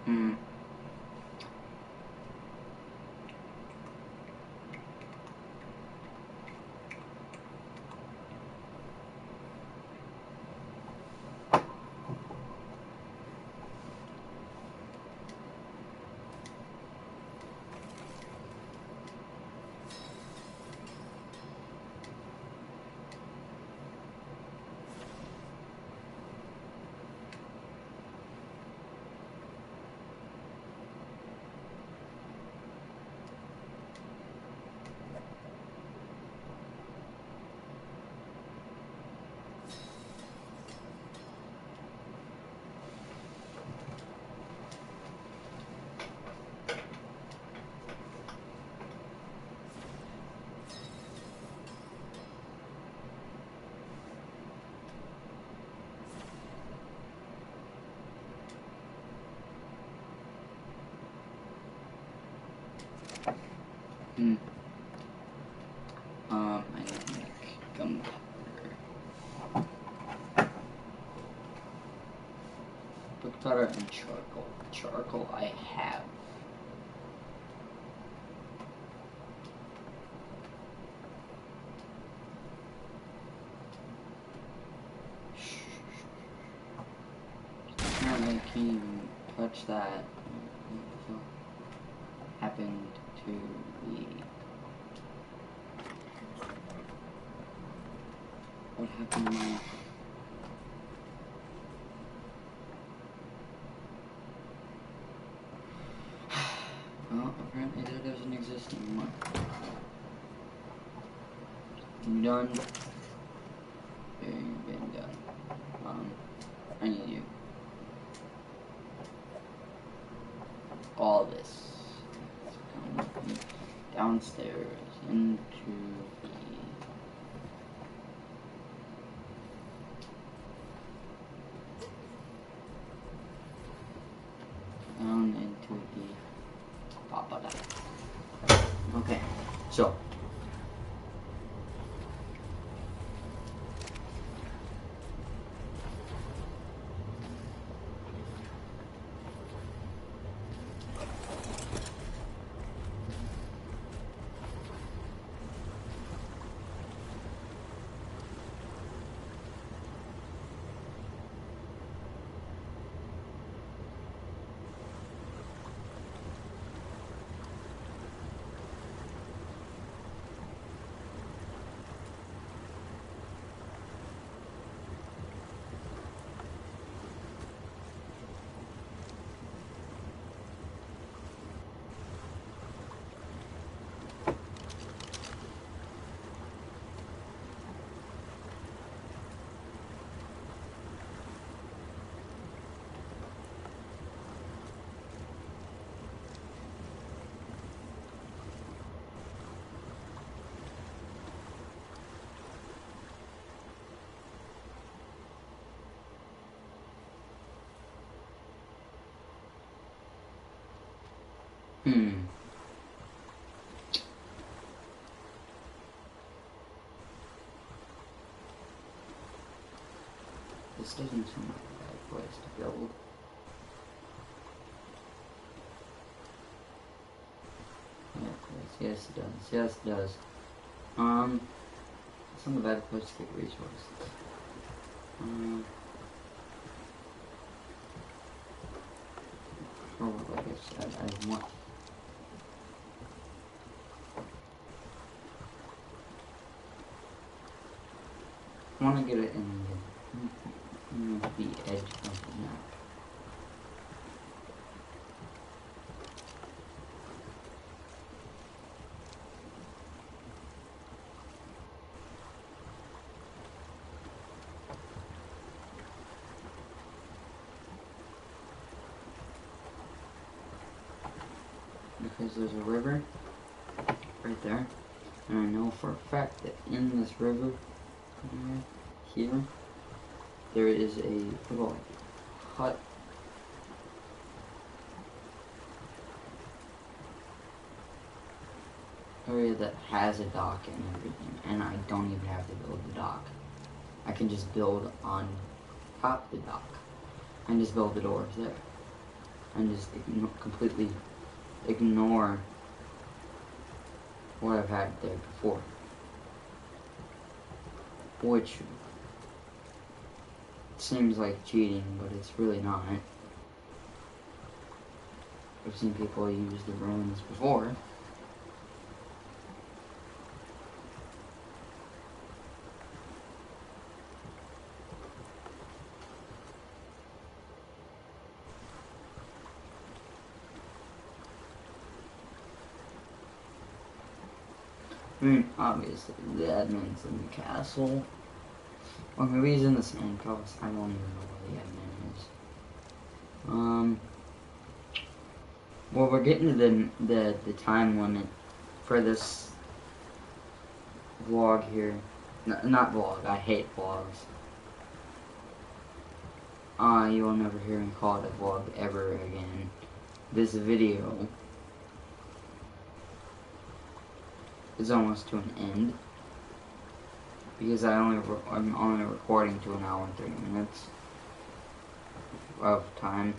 Hmm. Hmm. I need to make gunpowder. Gunpowder and charcoal. Charcoal I have. Apparently I can't even touch that. What the fuck happened to the What happened now? Well, apparently that doesn't exist anymore. Done. You've been done. I need you. All this. Downstairs into the down into the Papa. Okay, so this doesn't seem like a bad place to build. Yes, it does. Yes, it does. It's not a bad place to get resources. Like I said, I want. I want to get it in the edge of the map. Because there's a river right there, and I know for a fact that in this river here there is a little hut area that has a dock and everything, and I don't even have to build the dock. I can just build on top of the dock and just build the doors there and just completely ignore what I've had there before, which seems like cheating, but it's really not. I've seen people use the ruins before. I mean, obviously, the admin's in the castle. Or maybe he's in the sandcastle. I don't even know where the admin is. Well, we're getting to the time limit for this vlog here. Not vlog, I hate vlogs. You will never hear me call it a vlog ever again. This video is almost to an end because I'm only recording to an hour and 30 minutes of time.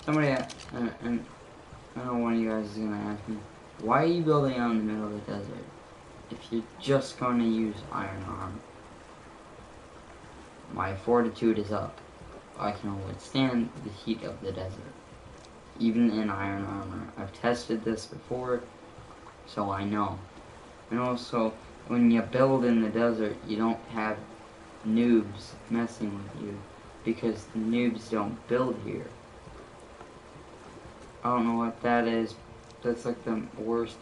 Somebody, and I know one of you guys is gonna ask me, why are you building out in the middle of the desert if you're just going to use iron armor? My fortitude is up. I can withstand the heat of the desert, even in iron armor. I've tested this before. so I know. And also, when you build in the desert, you don't have noobs messing with you, because the noobs don't build here. I don't know what that is. That's like the worst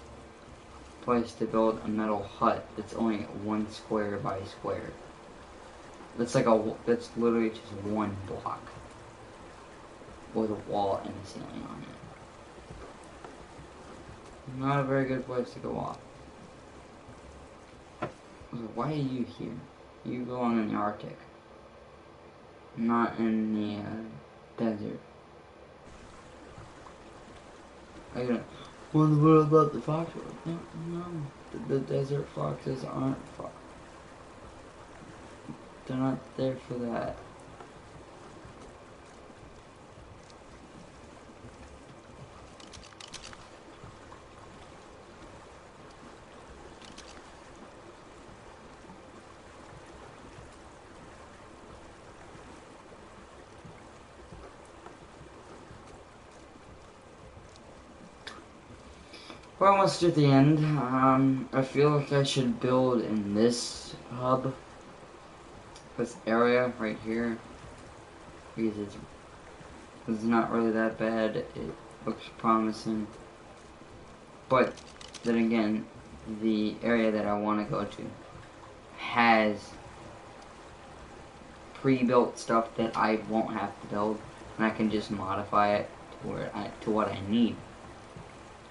place to build a metal hut that's only 1 square by square. That's that's literally just 1 block with a wall and a ceiling on it. Not a very good place to go off. Why are you here? You belong in the Arctic, not in the desert. I gotta. What about the fox? No. The desert foxes aren't fox. They're not there for that. We're almost at the end. I feel like I should build in this hub, this area right here, because it's not really that bad. It looks promising, but then again, the area that I want to go to has pre-built stuff that I won't have to build, and I can just modify it to what I need.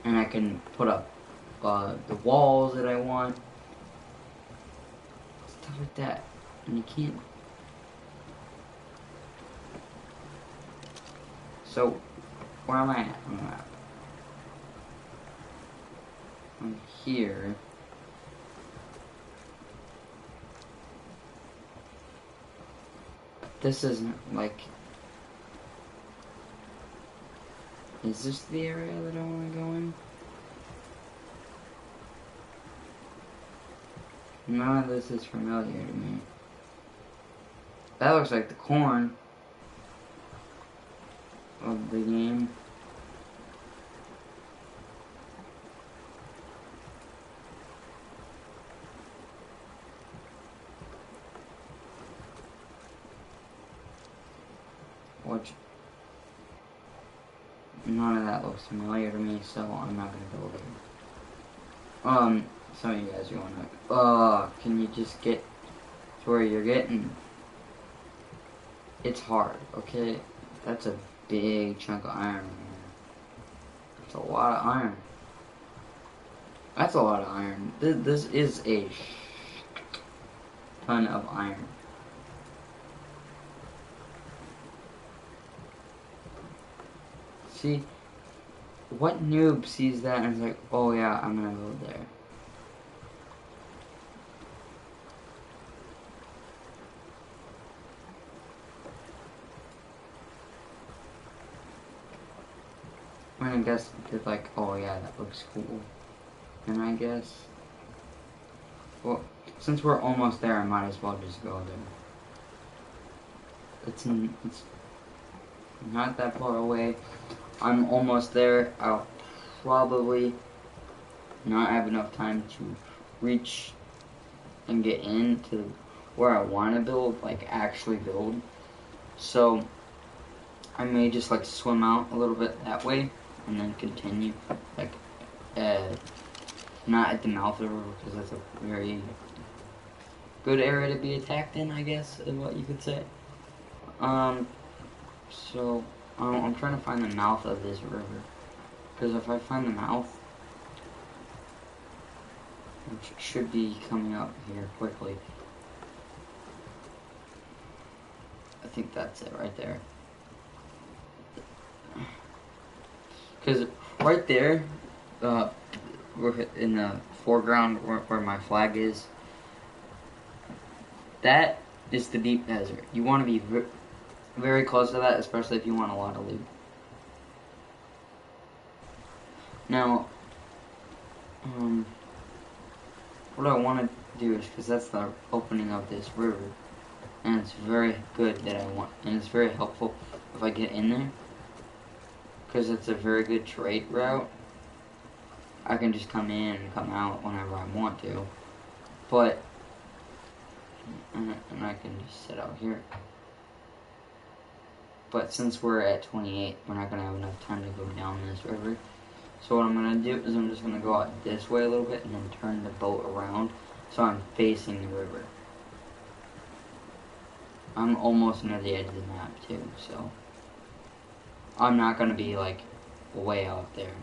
And I can put up the walls that I want, stuff like that. And you can't. So, where am I at on the map? I'm here. This isn't like. Is this the area that I want to go in? None of this is familiar to me. That looks like the corn of the game. Which none of that looks familiar to me, so I'm not gonna build it. Some of you guys are going like, can you just get to where you're getting? It's hard, okay? That's a big chunk of iron here. That's a lot of iron. That's a lot of iron. This is a ton of iron. See, what noob sees that and is like, oh yeah, I'm gonna go there. And I guess they're like, oh yeah, that looks cool. And I guess, well, since we're almost there, I might as well just go there. It's not that far away. I'm almost there. I'll probably not have enough time to reach and get into where I want to build, like actually build. So I may just like swim out a little bit that way and then continue, like not at the mouth of the river, because that's a very good area to be attacked in, I guess is what you could say. So I'm trying to find the mouth of this river, because if I find the mouth, which should be coming up here quickly, I think that's it right there. Because right there, in the foreground where my flag is, that is the deep desert. You want to be very close to that, especially if you want a lot of loot. Now, what I want to do is, because that's the opening of this river, and it's very good that and it's very helpful if I get in there, because it's a very good trade route. I can just come in and come out whenever I want to. But, and I can just sit out here. But since we're at 28, we're not going to have enough time to go down this river. So what I'm going to do is I'm just going to go out this way a little bit and then turn the boat around so I'm facing the river. I'm almost near the edge of the map too, so I'm not going to be like way out there.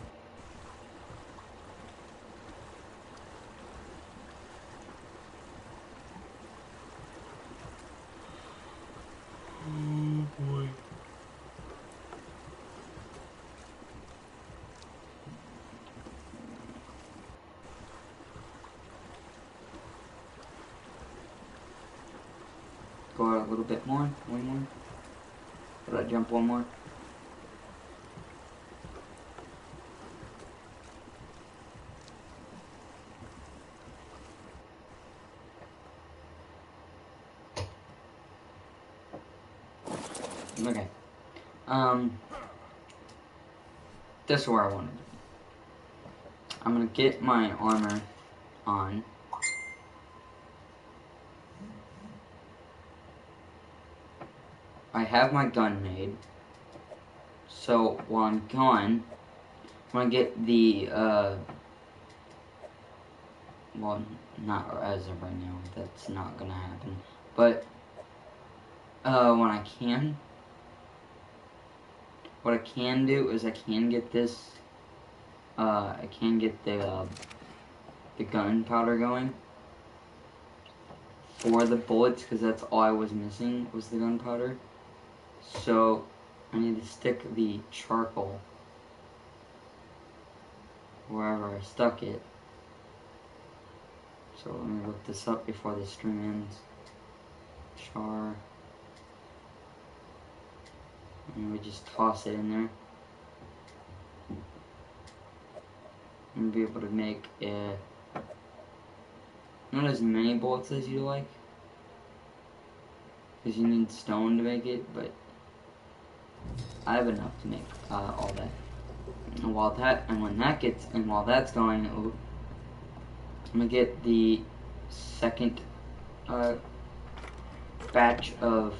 Oh boy. Go out a little bit more, one more. Did I jump one more? Okay. This is where I wanted. I'm gonna get my armor on. I have my gun made. So while I'm gone, I'm gonna get the well, not as of right now. That's not gonna happen. But when I can, what I can do is I can get this. I can get the gunpowder going for the bullets, because that's all I was missing was the gunpowder. So I need to stick the charcoal wherever I stuck it. So let me look this up before the stream ends. Char. And we just toss it in there. And be able to make not as many bullets as you like, because you need stone to make it, but I have enough to make all that. And while that's going, I'm gonna get the second batch of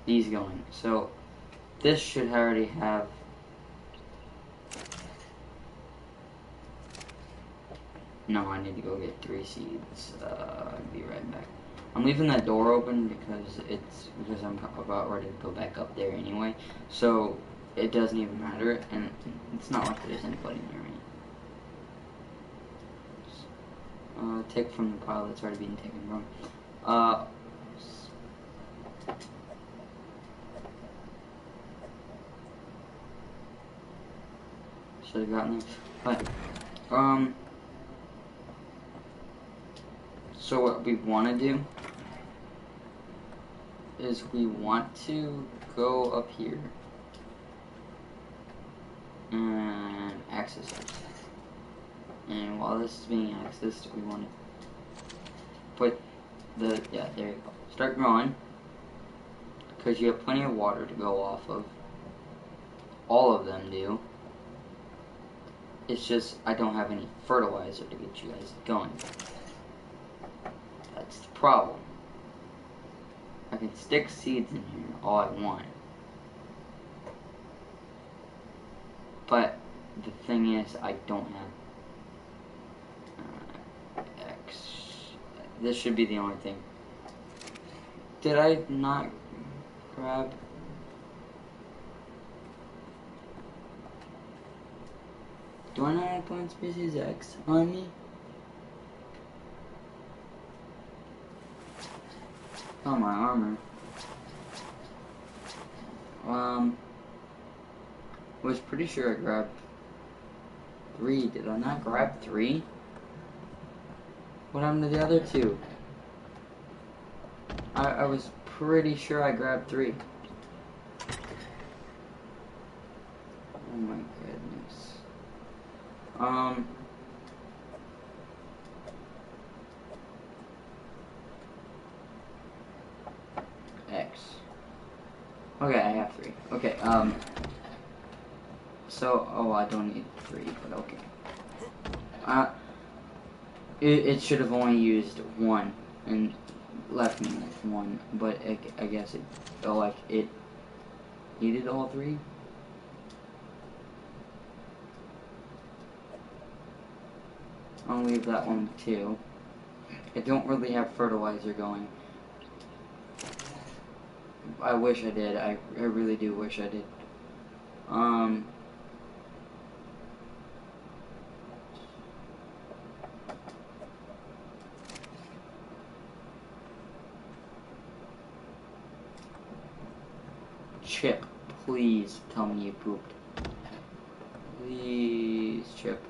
these going. So this should already have. No, I need to go get 3 seeds. I'll be right back. I'm leaving that door open because I'm about ready to go back up there anyway. So it doesn't even matter, and it's not like there's anybody near me. Take from the pile that's already being taken from. Should have gotten there. But so what we want to do is we want to go up here and access it. And while this is being accessed, we want to put there you go. Start growing, because you have plenty of water to go off of. All of them do. It's just I don't have any fertilizer to get you guys going. That's the problem. I can stick seeds in here all I want. But the thing is, I don't have X. This should be the only thing. Did I not grab? Do I not have plant species X on me? Oh, my armor. Was pretty sure I grabbed 3. Did I not grab 3? What happened to the other 2? I was pretty sure I grabbed 3. Oh my goodness. Okay, I have 3. Okay, so, oh, I don't need 3, but okay. It should have only used 1 and left me with 1, but I guess it felt like it needed all 3. I'll leave that one too. I don't really have fertilizer going. I wish I did. I really do wish I did. Chip, please tell me you pooped. Please, Chip.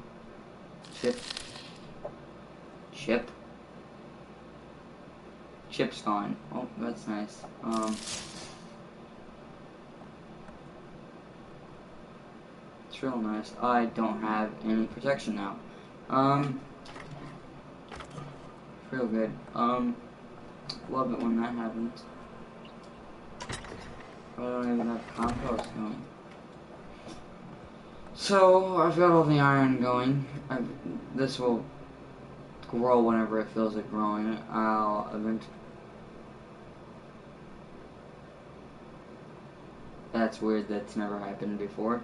Chip. Chip. Chip's gone. Oh, that's nice. It's real nice. I don't have any protection now. Real good. Love it when that happens. I don't even have compost going. So, I've got all the iron going. This will grow whenever it feels like growing. I'll eventually... That's weird, that's never happened before.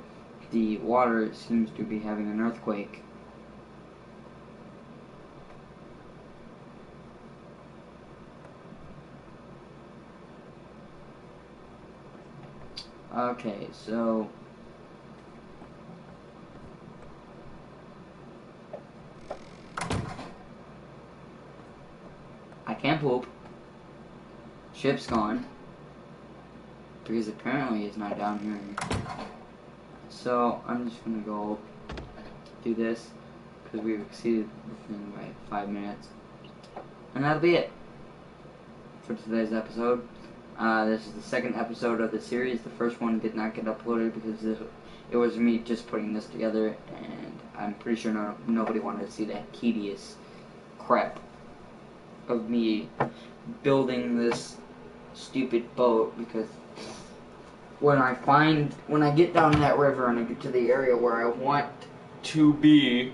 The water seems to be having an earthquake. Okay, so... I can't poop. Ship's gone. Because apparently it's not down here. So, I'm just gonna go do this. Because we've exceeded the thing by 5 minutes. And that'll be it for today's episode. This is the second episode of the series. The first one did not get uploaded because it was me just putting this together, and I'm pretty sure nobody wanted to see that tedious crap of me building this stupid boat, because when I get down that river and I get to the area where I want to be,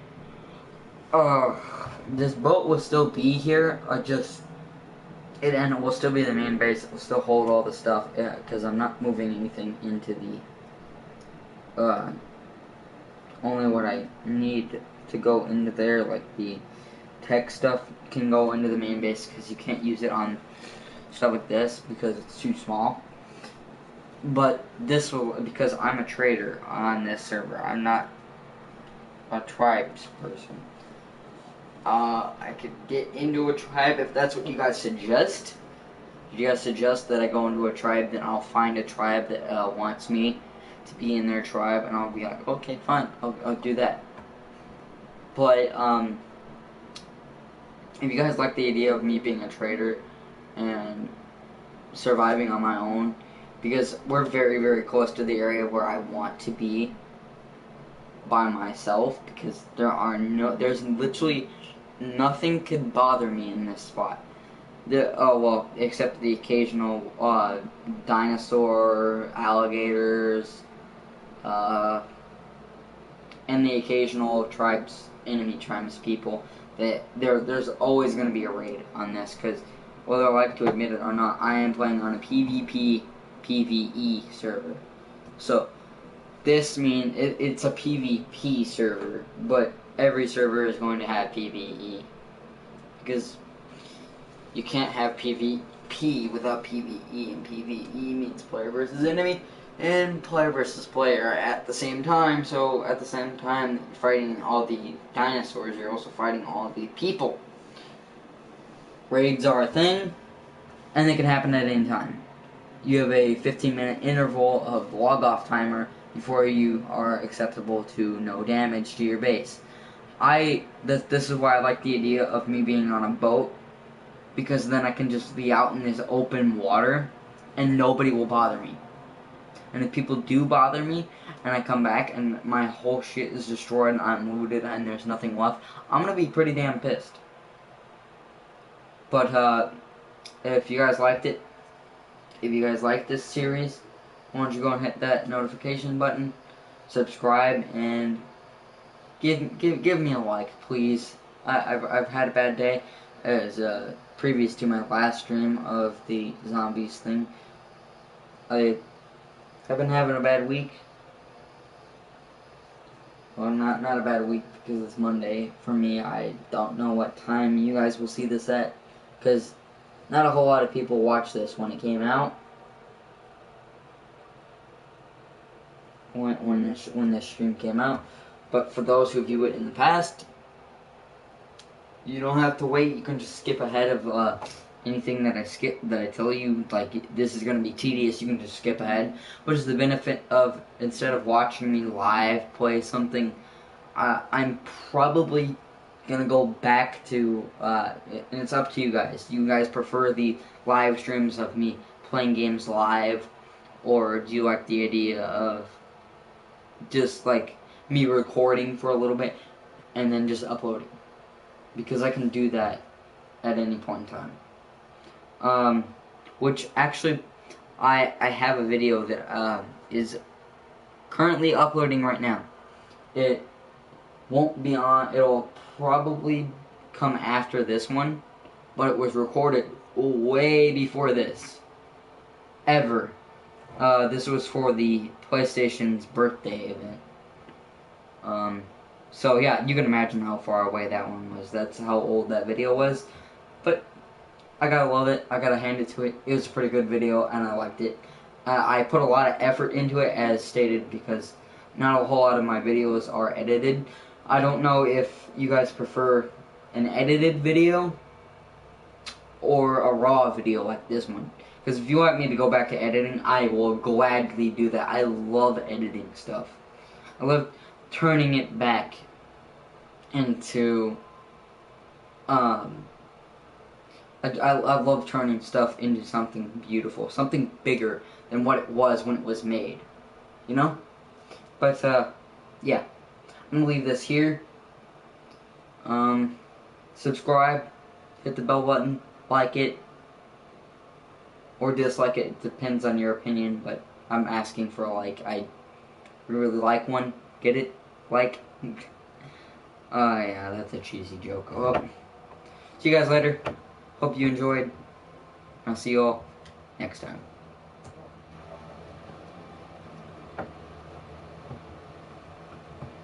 this boat will still be here. And it will still be the main base. It will still hold all the stuff, because I'm not moving anything into the, only what I need to go into there, like the tech stuff can go into the main base, because you can't use it on stuff like this, because it's too small. But this will, because I'm a trader on this server, I'm not a tribes person. I could get into a tribe if that's what you guys suggest. If you guys suggest that I go into a tribe, then I'll find a tribe that wants me to be in their tribe, and I'll be like, okay, fine, I'll do that. But, if you guys like the idea of me being a trader and surviving on my own, because we're very, very close to the area where I want to be by myself, because there's literally nothing could bother me in this spot. Except the occasional dinosaur, alligators, and the occasional enemy tribes people. There's always going to be a raid on this, because whether I like to admit it or not, I am playing on a PvP, PvE server. So this means it's a PvP server, but every server is going to have PvE, because you can't have PvP without PvE, and PvE means player versus enemy, and player versus player at the same time. So at the same time that you're fighting all the dinosaurs, you're also fighting all the people. Raids are a thing, and they can happen at any time. You have a 15-minute interval of log-off timer before you are acceptable to no damage to your base. This is why I like the idea of me being on a boat, because then I can just be out in this open water and nobody will bother me. And if people do bother me and I come back and my whole shit is destroyed and I'm looted and there's nothing left, I'm gonna be pretty damn pissed. But if you guys liked it, if you guys like this series, why don't you go and hit that notification button, subscribe, and give me a like, please. I've had a bad day, as previous to my last stream of the zombies thing. I've been having a bad week. Well, not a bad week because it's Monday for me. I don't know what time you guys will see this at, because not a whole lot of people watched this when it came out. When this stream came out, but for those who view it in the past, you don't have to wait. You can just skip ahead of anything that I tell you. Like, this is gonna be tedious. You can just skip ahead, which is the benefit of, instead of watching me live play something. I'm probably gonna go back to, and it's up to you guys. Do you guys prefer the live streams of me playing games live, or do you like the idea of just like me recording for a little bit and then just uploading? Because I can do that at any point in time. Which actually, I have a video that is currently uploading right now. It won't be on, it'll probably come after this one, but it was recorded way before this. Ever. This was for the PlayStation's birthday event. So yeah, you can imagine how far away that one was. That's how old that video was. But I gotta love it. I gotta hand it to it. It was a pretty good video, and I liked it. I put a lot of effort into it, as stated, because not a whole lot of my videos are edited. I don't know if you guys prefer an edited video or a raw video like this one. Because if you want me to go back to editing, I will gladly do that. I love editing stuff. I love turning it back into, I love turning stuff into something beautiful, something bigger than what it was when it was made, you know? But, yeah, I'm gonna leave this here. Subscribe, hit the bell button, like it, or dislike it. It depends on your opinion, but I'm asking for a like. I really like one. Get it? Like? Yeah, that's a cheesy joke. Well, see you guys later. Hope you enjoyed. I'll see you all next time.